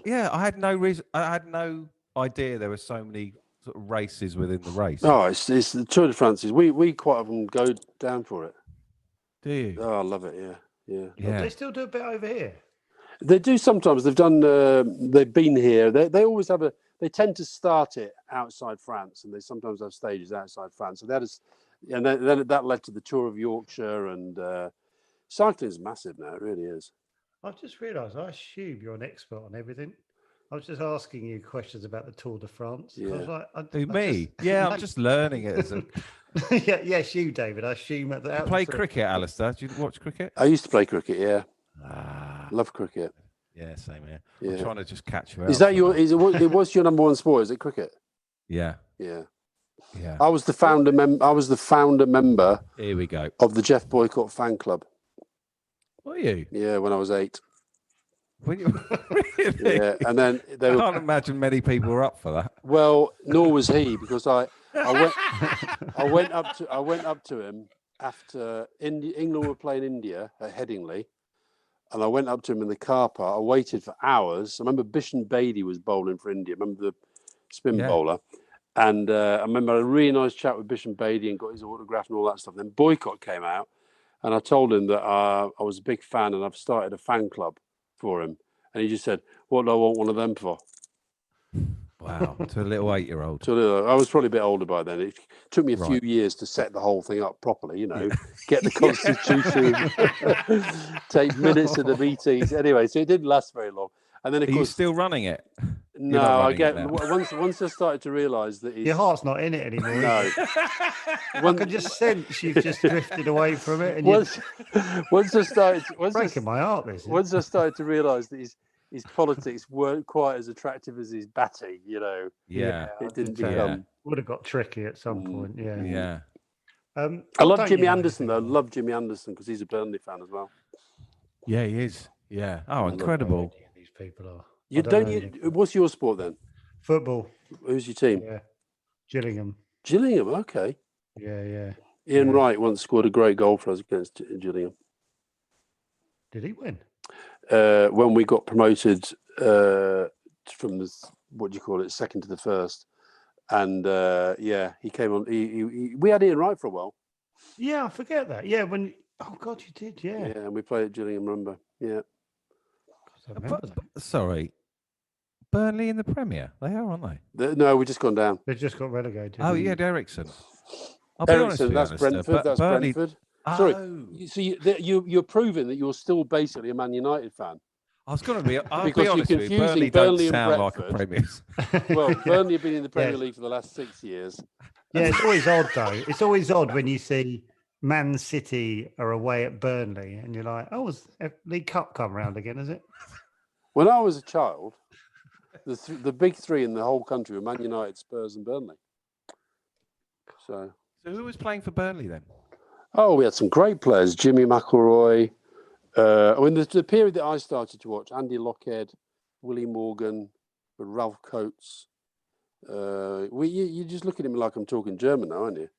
Yeah, I had no reason. I had no idea there were so many sort of races within the race. Oh, it's the Tour de France. We quite often go down for it. Do you? Oh, I love it. Yeah. They still do a bit over here. They do sometimes. They've done. They've been here. They always have a. They tend to start it outside France, and they sometimes have stages outside France. So that is, and then that led to the Tour of Yorkshire, and cycling is massive now. It really is. I've just realised. I assume you're an expert on everything. I was just asking you questions about the Tour de France. Yeah. I was like, me? Yeah, I'm just learning it. As a... yes, you, David. I assume at the You play cricket, Alastair. Do you watch cricket? I used to play cricket. Yeah, love cricket. Yeah, same here. Yeah. I'm trying to just catch you out. Is that your? What's your number one sport? Is it cricket? Yeah. Yeah. Yeah. I was the founder member. Here we go. Of the Jeff Boycott fan club. Were you? Yeah, when I was 8. Really? Yeah, and then I can't imagine many people were up for that. Well, nor was he, because I went up to him after England were playing India at Headingley, and I went up to him in the car park. I waited for hours. I remember Bishan Bedi was bowling for India. I remember the spin bowler, and I remember a really nice chat with Bishan Bedi and got his autograph and all that stuff. Then Boycott came out, and I told him that I was a big fan and I've started a fan club for him, and he just said, "What do I want one of them for?" Wow, to a little 8-year-old. I was probably a bit older by then. It took me a few years to set the whole thing up properly, get the constitution, take minutes of the meetings. Anyway, so it didn't last very long. And then, of course, you still running it? No, I get once I started to realise that your heart's not in it anymore. No, I can just sense you've just drifted away from it. And once I started, breaking my heart. Once I started to realise that his politics weren't quite as attractive as his batting, Yeah, it didn't become. Would have got tricky at some point. Yeah. I love Jimmy Anderson though. Love Jimmy Anderson because he's a Burnley fan as well. Yeah, he is. Yeah. Oh, incredible. These people are. What's your sport then? Football. Who's your team? Yeah, Gillingham. Gillingham. Okay. Yeah. Ian Wright once scored a great goal for us against Gillingham. Did he win? When we got promoted from the second to the first, and he came on. We had Ian Wright for a while. Yeah, I forget that. Yeah, oh God, you did. Yeah, and we played at Gillingham. Remember? Yeah. Sorry, Burnley in the Premier. They are, aren't they? No, we've just gone down. They've just got relegated. Oh yeah, Ericsson. Ericsson, that's Brentford. That's Burnley... Brentford. Sorry. So you're proving that you're still basically a Man United fan. I was going to be. I'll because be honest you're with you, confusing Burnley and sound like Brentford. a Premier. Well, Burnley have been in the Premier League for the last 6 years. Yeah, it's always odd though. It's always odd when you see Man City are away at Burnley, and you're like, "Oh, has League Cup come round again? Is it?" When I was a child, the big three in the whole country were Man United, Spurs, and Burnley. So who was playing for Burnley then? Oh, we had some great players. Jimmy McIlroy. The period that I started to watch, Andy Lockhead, Willie Morgan, Ralph Coates. You're just looking at me like I'm talking German now, aren't you?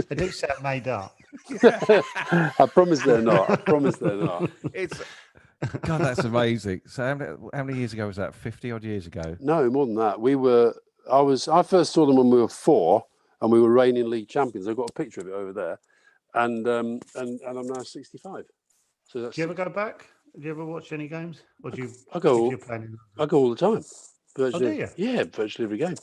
They do sound made up. I promise they're not. It's God, that's amazing. So how many years ago was that? 50 odd years ago? No, more than that. I first saw them when we were 4, and we were reigning league champions. I've got a picture of it over there, and I'm now 65. So that's. Do you ever go back? Do you ever watch any games? Or do you? I go. If you're playing I go all the time. Virtually, do you? Yeah, virtually every game.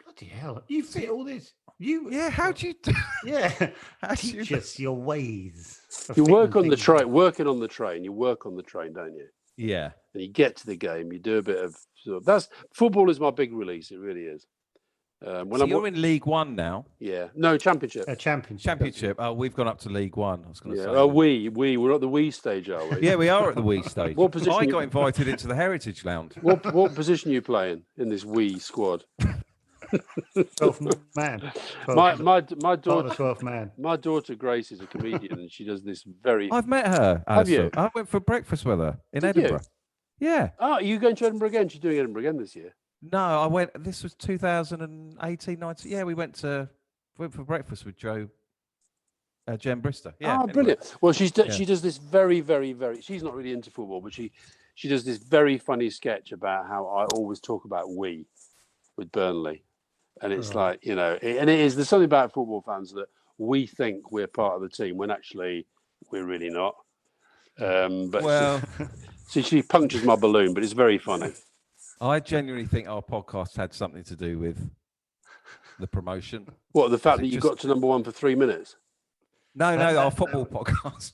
Bloody hell! You fit all this. Yeah. How do you? Yeah. Teach us your ways. You work on the train. Working on the train. You work on the train, don't you? Yeah. And you get to the game. You do a bit of. That's football is my big release. It really is. You're in League One now. Yeah. No, Championship. Championship. Oh, we've gone up to League One. I was going to say. Oh, we're at the Wii stage, are we? Yeah, we are at the Wii stage. What position? I got invited into the Heritage Lounge. What position are you playing in this Wii squad? 12th man. My daughter. 12th man. My daughter Grace is a comedian, and she does this very. I've met her. Have you? I went for breakfast with her in Did Edinburgh. You? Yeah. Oh, are you going to Edinburgh again? She's doing Edinburgh again this year. No, I went. This was 2018, 19. Yeah, we went for breakfast with Jen Brister. Yeah. Oh, brilliant. Well, she does this very, very, very. She's not really into football, but she does this very funny sketch about how I always talk about we with Burnley, and it's like and it is. There's something about football fans that we think we're part of the team when actually we're really not. But she punctures my balloon, but it's very funny. I genuinely think our podcast had something to do with the promotion. What, the fact that you got to number 1 for 3 minutes? No, our football podcast.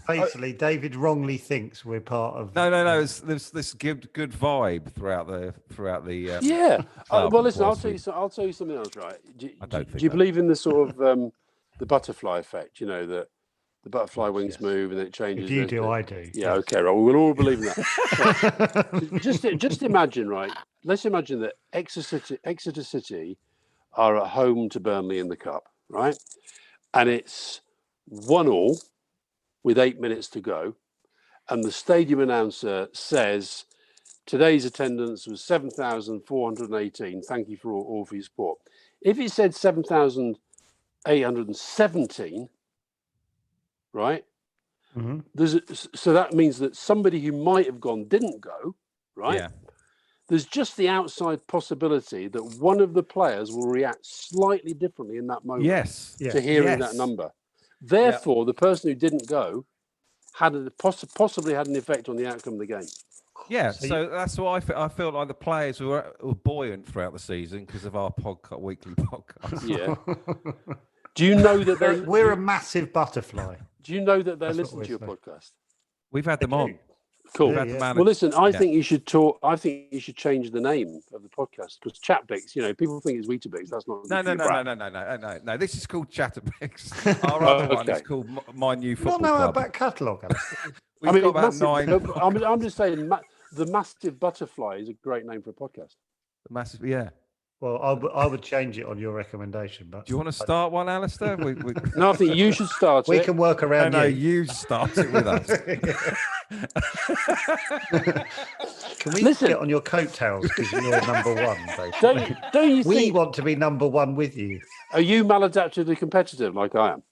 Basically, David wrongly thinks we're part of. No. There's this good vibe throughout the. Yeah. Well, listen. I'll tell you something else, right? Do you believe in the sort of the butterfly effect? You know that. The butterfly wings move and it changes. If you do, I do. Yeah, okay, right. We'll all believe in that. So, just imagine, right? Let's imagine that Exeter City are at home to Burnley in the Cup, right? And it's 1-1 with 8 minutes to go. And the stadium announcer says, today's attendance was 7,418. Thank you for all for your support. If it said 7,817, right? Mm-hmm. So that means that somebody who might have gone didn't go, right? Yeah. There's just the outside possibility that one of the players will react slightly differently in that moment to hearing that number. Therefore, the person who didn't go possibly had an effect on the outcome of the game. Yeah, so that's why I feel like the players were buoyant throughout the season because of our weekly podcast. Yeah. Do you know that we're a massive butterfly? Do you know that they listen to your podcast? We've had them on. Cool. Well, listen, I think you should talk. I think you should change the name of the podcast because Chatbix. People think it's Weetabix. That's not. No. This is called Chatterbix. Our other one is called My New Football Club. Not know about Chatalogue. We've got about 9. I'm just saying, the Massive Butterfly is a great name for a podcast. The massive, yeah. Well, I would change it on your recommendation. But do you want to start one, Alastair? No, I think you should start it. We can work around you start it with us. Can we get on your coattails because you're number 1, basically? Don't you we want to be number 1 with you? Are you maladaptively competitive like I am?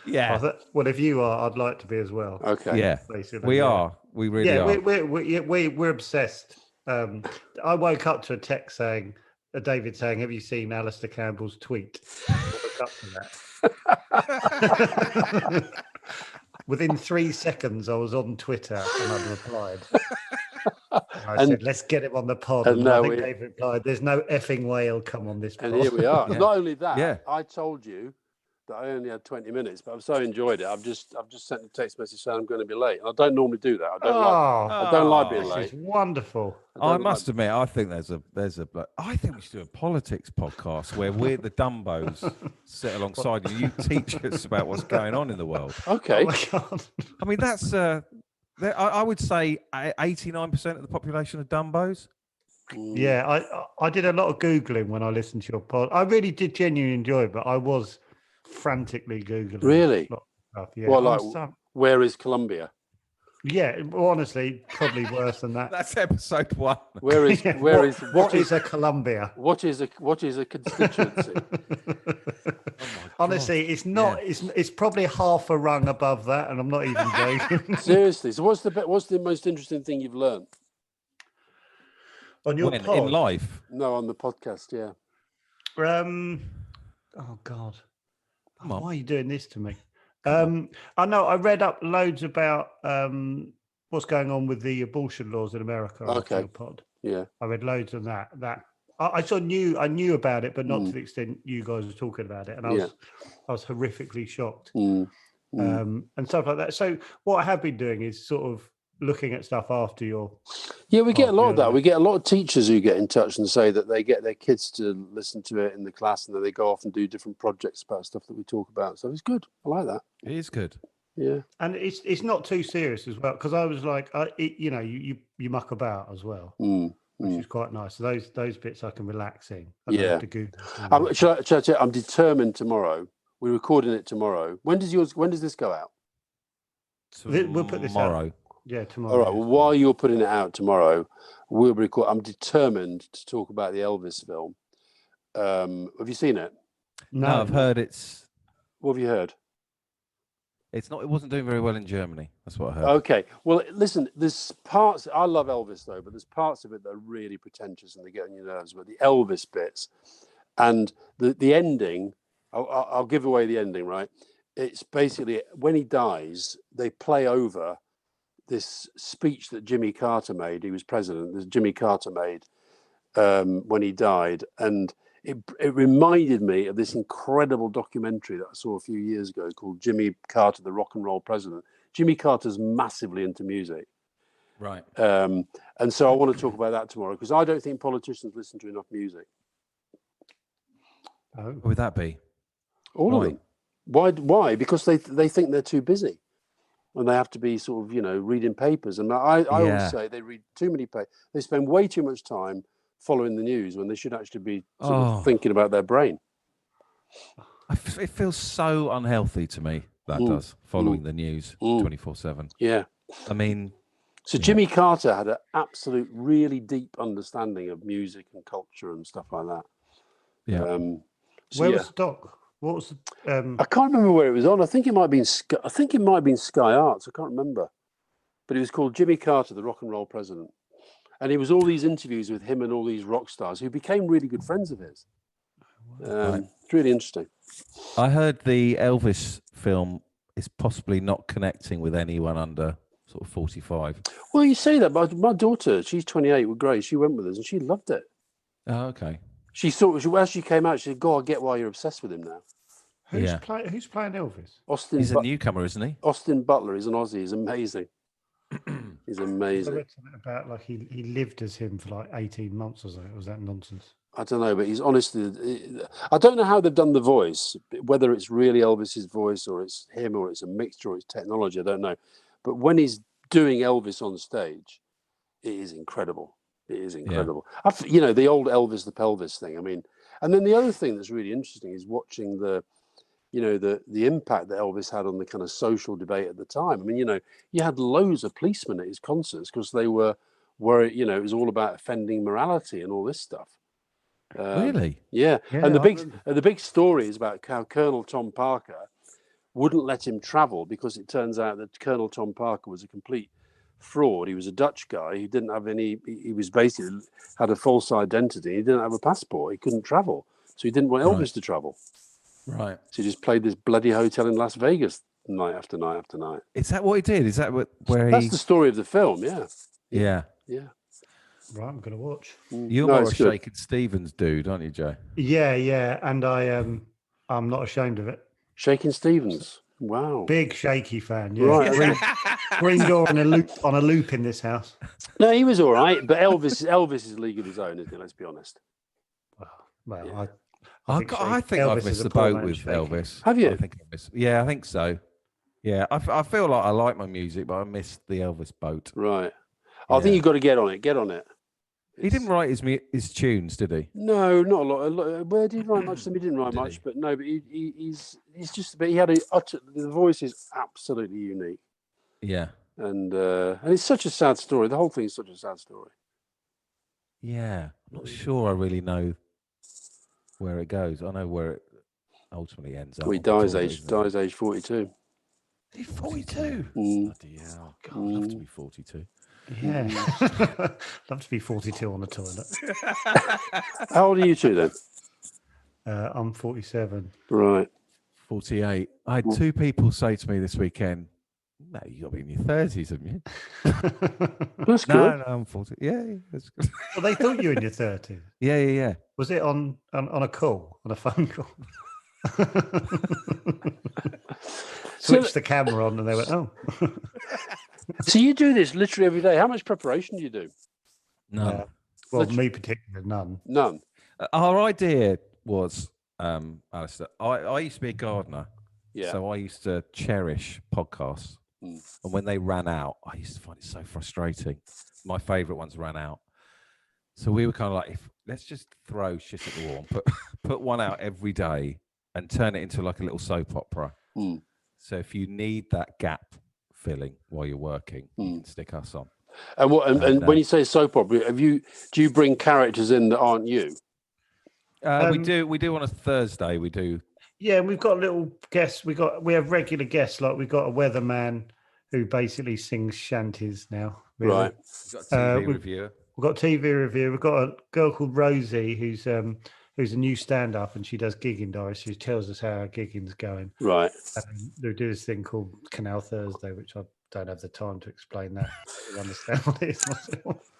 Yeah. Well, if you are, I'd like to be as well. Okay. Yeah. Basically, we are. We really are. We're obsessed. I woke up to a text saying, David saying, "Have you seen Alastair Campbell's tweet?" Woke up to that. Within 3 seconds, I was on Twitter and I replied. I said, "Let's get him on the pod." And I think David replied, "There's no effing way he'll come on this pod." And here we are. Yeah. Not only that, I told you that I only had 20 minutes, but I've so enjoyed it. I've just sent a text message saying I'm going to be late. And I don't normally do that. I don't like being late. It's wonderful. I must admit, I think I think we should do a politics podcast where we're the Dumbos sit alongside you. You teach us about what's going on in the world. Okay. Oh my God. I mean, that's I would say 89% of the population are Dumbos. Yeah, I did a lot of Googling when I listened to your pod. I really did genuinely enjoy it, but I was frantically Googling. Really? A lot of stuff. Yeah. Well, like, where is Colombia? Yeah, well, honestly, probably worse than that. That's episode 1. Where is Yeah, what is a Columbia? What is a constituency? Honestly, it's not. It's probably half a rung above that, and I'm not even joking. Seriously. So what's the most interesting thing you've learned On your pod? In life? No, on the podcast. Yeah. Oh God, Come on. why are you doing this to me? I know. I read up loads about what's going on with the abortion laws in America. Okay. On your pod. Yeah. I read loads of that. I knew about it, but not to the extent you guys were talking about it. And I was horrifically shocked. And stuff like that. So what I have been doing is sort of looking at stuff after your. Yeah, we get a lot of that. We get a lot of teachers who get in touch and say that they get their kids to listen to it in the class, and then they go off and do different projects about stuff that we talk about. So it's good. I like that. It is good. Yeah, and it's not too serious as well, because I was like, you muck about as well, which is quite nice. So those bits I can relax in. I don't have to Google. I'm determined tomorrow. We're recording it tomorrow. When does this go out? We'll put this out. Yeah, tomorrow. All right. Well, while you're putting it out tomorrow, we'll record. I'm determined to talk about the Elvis film. Have you seen it? No, I've heard it's. What have you heard? It wasn't doing very well in Germany. That's what I heard. Okay. Well, listen. There's parts. I love Elvis though, but there's parts of it that are really pretentious and they get on your nerves. But the Elvis bits and the ending. I'll give away the ending. Right. It's basically when he dies, they play over this speech that Jimmy Carter made. He was president. That Jimmy Carter made when he died, and it reminded me of this incredible documentary that I saw a few years ago called Jimmy Carter, the Rock and Roll President. Jimmy Carter's massively into music, right? And so I want to talk about that tomorrow because I don't think politicians listen to enough music. Oh. What would that be? All of them. Why? Because they think they're too busy. And they have to be sort of, reading papers. And I always say they read too many papers. They spend way too much time following the news when they should actually be sort of thinking about their brain. It feels so unhealthy to me, that does, following the news 24/7. Yeah. I mean... So Jimmy Carter had an absolute, really deep understanding of music and culture and stuff like that. Yeah. Where was the doc? What was I can't remember where it was on. I think it might have been Sky Arts. I can't remember, but it was called Jimmy Carter, the Rock and Roll President, and it was all these interviews with him and all these rock stars who became really good friends of his. It's really interesting. I heard the Elvis film is possibly not connecting with anyone under sort of 45. Well, you say that, but my daughter, she's 28 with Grace. She went with us and she loved it. Oh, okay. She thought as she came out, she said, "God, I get why you're obsessed with him now." Who's playing Elvis? He's a newcomer, isn't he? Austin Butler. He's an Aussie. He's amazing. He's amazing. I read something about like he lived as him for like 18 months or so. Was that nonsense? I don't know, but he's honestly. I don't know how they've done the voice, whether it's really Elvis's voice or it's him or it's a mixture or it's technology. I don't know, but when he's doing Elvis on stage, it is incredible. It is incredible. Yeah. The old Elvis the Pelvis thing. I mean, and then the other thing that's really interesting is watching the impact that Elvis had on the kind of social debate at the time. I mean, you had loads of policemen at his concerts because they were it was all about offending morality and all this stuff. Really? Yeah. And the big story is about how Colonel Tom Parker wouldn't let him travel because it turns out that Colonel Tom Parker was a complete fraud. He was a Dutch guy. He didn't have he was basically had a false identity. He didn't have a passport. He couldn't travel. So he didn't want Elvis to travel. Right. So he just played this bloody hotel in Las Vegas night after night after night. Is that what he did? Is that That's the story of the film, yeah. Yeah. Yeah. Right, I'm going to watch. You're more a Shakin' Stevens dude, aren't you, Joe? Yeah. And I'm not ashamed of it. Shakin' Stevens. Wow. Big Shaky fan. Yeah. Right. Green Door on a loop in this house. No, he was all right, but Elvis is a league of his own, isn't it? Let's be honest. Well, yeah. I think I've missed the boat with Elvis. Have you? I think so. Yeah, I feel like I like my music, but I missed the Elvis boat. Right. I think you've got to get on it. Get on it. He didn't write his tunes, did he? No, not a lot. Where did he write much? He didn't write much, but no. But he's just. But he had the voice is absolutely unique. Yeah. And it's such a sad story. The whole thing is such a sad story. Yeah, I'm not sure I really know where it goes. I know where it ultimately ends up. Well, he dies age 42. He's 42. Mm. Bloody hell! God, I'd love to be 42. Yeah, love to be 42 on the toilet. How old are you two then? I'm 47. Right. 48. I had two people say to me this weekend, "No, you got to be in your 30s, haven't you?" That's good. No, I'm 40. Yeah, that's good. Well, they thought you were in your 30s. Yeah. Was it on a call, on a phone call? Switched the camera on and they went, oh. So you do this literally every day. How much preparation do you do? None. Well, me particularly, none. None. Our idea was, Alistair, I used to be a gardener. Yeah. So I used to cherish podcasts. Mm. And when they ran out, I used to find it so frustrating. My favourite ones ran out. So we were kind of like, let's just throw shit at the wall and put one out every day and turn it into like a little soap opera. Mm. So if you need that gap filling while you're working, you can stick us on. And when you say soap opera, do you bring characters in that aren't you? We do on a Thursday. We do. Yeah, we've got little guests. We have regular guests. Like we've got a weatherman who basically sings shanties now. Really. Right. We've got a TV reviewer. We've got a TV reviewer. We've got a girl called Rosie who's a new stand-up and she does gigging diaries. She tells us how our gigging's going. Right. They do this thing called Canal Thursday, which I don't have the time to explain that. I understand what it is myself.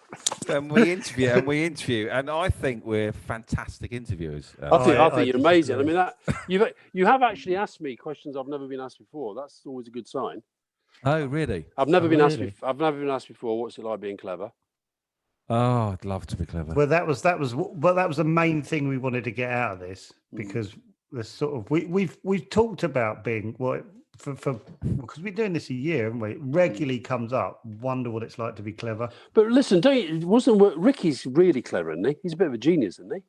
And we interview, and I think we're fantastic interviewers. I think you're amazing. I mean, that you have actually asked me questions I've never been asked before. That's always a good sign. Oh, really? I've never been asked before. What's it like being clever? Oh, I'd love to be clever. Well, that was the main thing we wanted to get out of this because the sort of we've talked about being because we've been doing this a year, haven't we? It regularly comes up. Wonder what it's like to be clever. But listen, Ricky's really clever, isn't he? He's a bit of a genius, isn't he?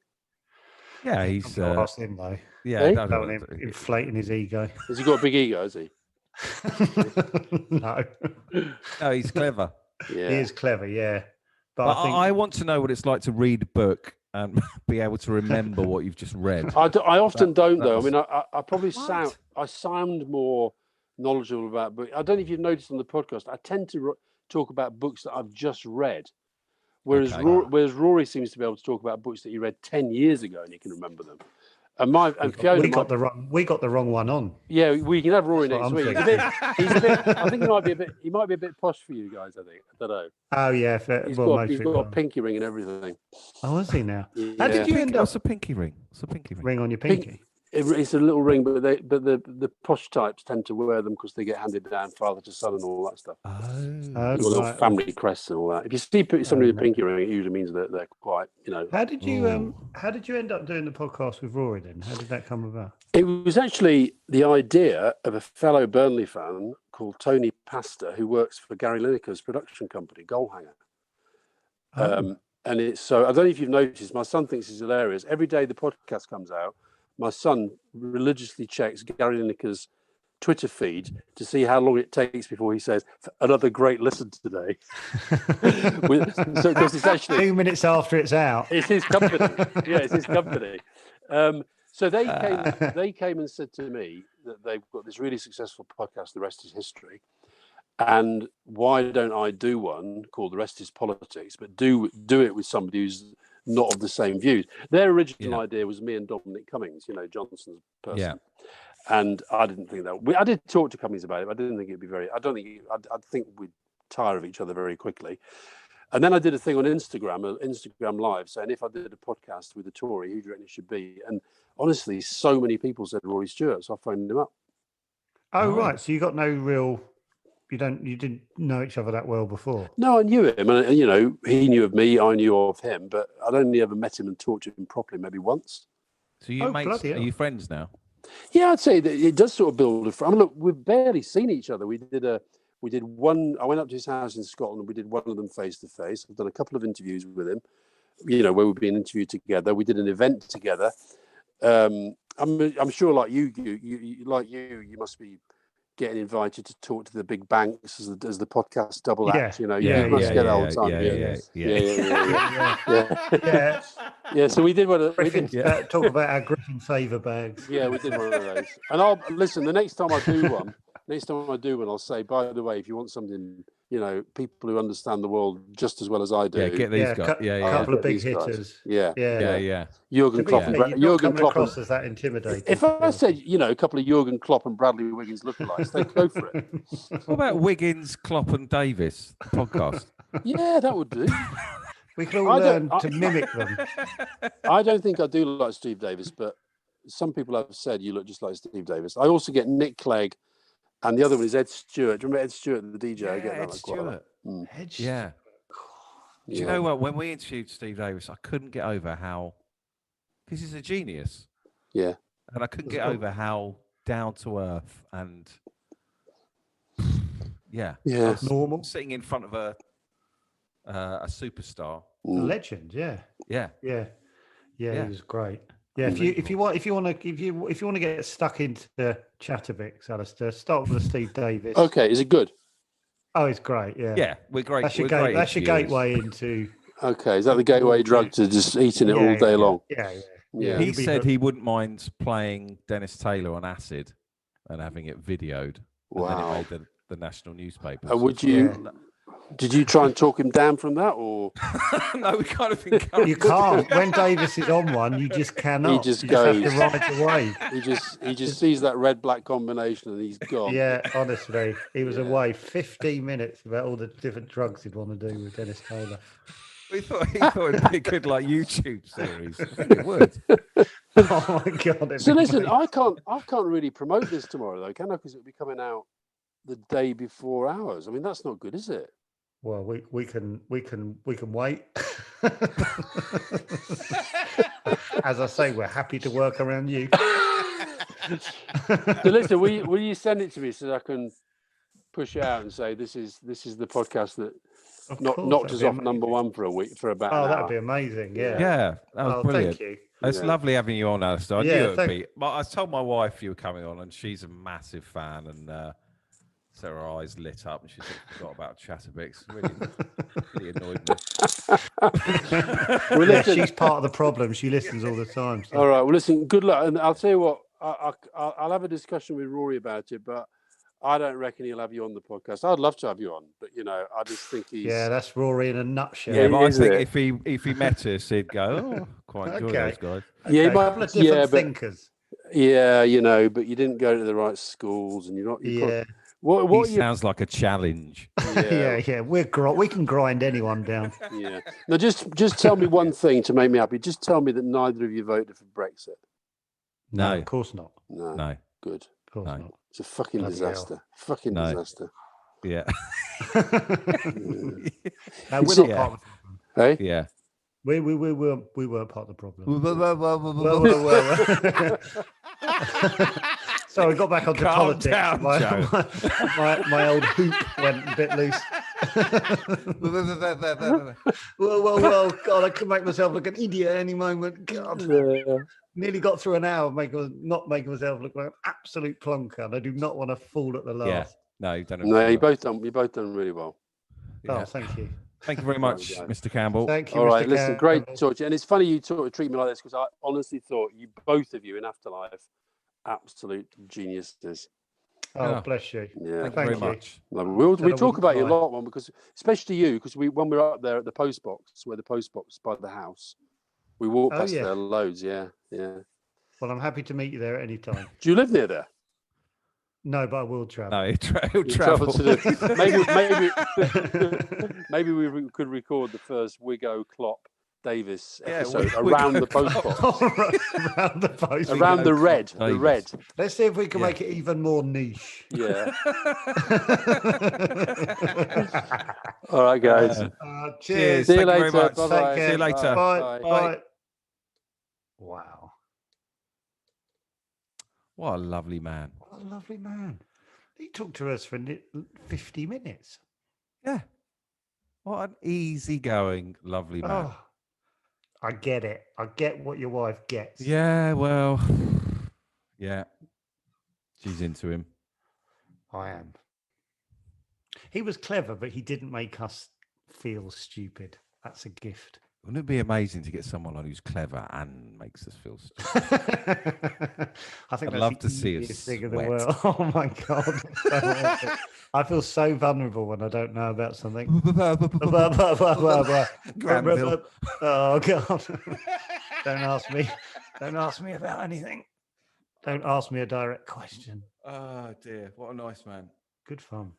Yeah, he's. Ask him though. Yeah, don't him inflating his ego. Has he got a big ego? Has he? No. No, he's clever. Yeah, he is clever. Yeah, but I want to know what it's like to read a book and be able to remember what you've just read. I often don't though. I mean, I probably sound more knowledgeable about books. I don't know if you've noticed on the podcast. I tend to talk about books that I've just read, whereas Rory seems to be able to talk about books that he read 10 years ago and he can remember them. And Fiona, we got the wrong one on. Yeah, we can have Rory next week. I think he might be a bit posh for you guys. I don't know. Oh yeah, he's got a pinky ring and everything. Oh, is he now? Yeah. How did you end up? What's a pinky ring? What's a pinky ring? Ring on your pinky. It's a little ring, but the posh types tend to wear them because they get handed down father to son and all that stuff. Little family crests and all that. If you see somebody with a pinky ring, it usually means that they're quite, How did you end up doing the podcast with Rory then? How did that come about? It was actually the idea of a fellow Burnley fan called Tony Pastor, who works for Gary Lineker's production company, Goalhanger. And it's so I don't know if you've noticed. My son thinks it's hilarious. Every day the podcast comes out, my son religiously checks Gary Lineker's Twitter feed to see how long it takes before he says another great listen today. So because it's actually 2 minutes after it's out. It's his company. Yeah, it's his company. So they came and said to me that they've got this really successful podcast, The Rest is History. And why don't I do one called The Rest is Politics, but do it with somebody who's not of the same views. Their original idea was me and Dominic Cummings, Johnson's person. Yeah. And I didn't think that. I did talk to Cummings about it, but I didn't think it'd be very. I think we'd tire of each other very quickly. And then I did a thing on Instagram Live, saying if I did a podcast with a Tory, who do you reckon it should be? And honestly, so many people said Rory Stewart, so I phoned him up. Oh right, so you got no real. You didn't know each other that well before. No, I knew him, and he knew of me. I knew of him, but I'd only ever met him and talked to him properly maybe once. So you mates? Are you friends now? Yeah, I'd say that it does sort of build a friend. I mean, look, we've barely seen each other. We did one. I went up to his house in Scotland. We did one of them face to face. I've done a couple of interviews with him. where we've been interviewed together. We did an event together. I'm sure, like you must be getting invited to talk to the big banks as the podcast double act. You must get that all the time. Yeah. So we did one. Talk about our Griffin favour bags. Yeah, we did one of those. And I'll listen. The next time I do one, I'll say, by the way, if you want something, people who understand the world just as well as I do. Yeah, get these guys. A couple of big hitters. Yeah. Jurgen Klopp. You're coming across as that intimidating. If I said, a couple of Jurgen Klopp and Bradley Wiggins lookalikes, they'd go for it. What about Wiggins, Klopp, and Davis the podcast? Yeah, that would do. We can all learn to mimic them. I don't think I do like Steve Davis, but some people have said you look just like Steve Davis. I also get Nick Clegg, and the other one is Ed Stewart. Do you remember Ed Stewart, the DJ? I get that Ed Stewart. Ed Stewart. Yeah. Do you know what? When we interviewed Steve Davis, I couldn't get over how, because he's a genius. Yeah. And I couldn't get over how down to earth and normal, sitting in front of a superstar, a legend. Yeah. He was great. Yeah, if you want to get stuck into the Chatterbox, Alastair, start with Steve Davis. Okay, is it good? Oh, it's great. Yeah, we're great. That's your gateway into. Okay, is that the gateway drug to just eating it all day long? Yeah. He said he wouldn't mind playing Dennis Taylor on acid and having it videoed. Wow. And then it made the national newspapers. Would you? Did you try and talk him down from that, or no? We kind of encouraged. You can't. When Davis is on one, you just cannot. He just goes. You have to ride the wave. He just sees that red-black combination and he's gone. Yeah, honestly, he was away 15 minutes about all the different drugs he'd want to do with Dennis Taylor. He thought it'd be a good YouTube series. I think it would. Oh my god! So listen, I can't really promote this tomorrow though, can I? Because it'll be coming out the day before ours. I mean, that's not good, is it? Well, we can wait. As I say, we're happy to work around you. So listen, will you send it to me so that I can push it out and say this is the podcast that knocked us off number one for a week for about. Oh, that'd be amazing! Yeah, that was brilliant. Thank you. It's lovely having you on, Alastair. I knew it would be. But I told my wife you were coming on, and she's a massive fan, and so her eyes lit up, and she sort of forgot about Chatterbox. Really annoyed me. Well, she's part of the problem. She listens all the time. So. All right. Well, listen. Good luck, and I'll tell you what. I'll have a discussion with Rory about it, but I don't reckon he'll have you on the podcast. I'd love to have you on, but I just think he's. Yeah, that's Rory in a nutshell. Yeah, but I think if he met us, he'd go, "Oh, quite enjoy those guys." Yeah, a couple of different thinkers. Yeah, but you didn't go to the right schools, and you're not. What sounds like a challenge. Yeah. We can grind anyone down. Yeah. Now, just tell me one thing to make me happy. Just tell me that neither of you voted for Brexit. No, of course not. No. Good. Of course not. It's a fucking disaster. Fucking disaster. Yeah. No, we're not part of the problem. Hey? Yeah. We weren't part of the problem. So we got back onto politics. Down, my old hoop went a bit loose. well, God, I could make myself look an idiot any moment. God, nearly got through an hour not making myself look like an absolute plonker. And I do not want to fall at the last. Yeah. No, you've done it. No, you both done really well. Oh, thank you. Thank you very much, Mr. Campbell. Thank you. All Mr. right, listen, Campbell. great talk to you. And it's funny you treat me like this because I honestly thought both of you in Afterlife, absolute geniuses. Oh, bless you. Yeah, thank you very much. We talk about you a lot, because especially you, because when we were up there at the post box, where the post box by the house, we walked past there loads. Yeah. Well, I'm happy to meet you there at any time. Do you live near there? No, but I will travel. No, he'll travel. Maybe we could record the first Wiggo Klopp Davis episode around the post box. Around the post. Around the red. Davis. The red. Let's see if we can make it even more niche. Yeah. All right, guys. Cheers. See you Thank later. you very much. Bye-bye. See you later. Bye. Wow. What a lovely man. What a lovely man. He talked to us for 50 minutes. Yeah. What an easygoing, lovely man. Oh, I get it. I get what your wife gets. Yeah, well, yeah. She's into him. I am. He was clever, but he didn't make us feel stupid. That's a gift. Wouldn't it be amazing to get someone on who's clever and makes us feel stupid? I think I'd that's love the to see easiest us thing in the sweat. world. Oh my God. I feel so vulnerable when I don't know about something. Granville. Oh God. Don't ask me. Don't ask me about anything. Don't ask me a direct question. Oh dear, what a nice man. Good fun.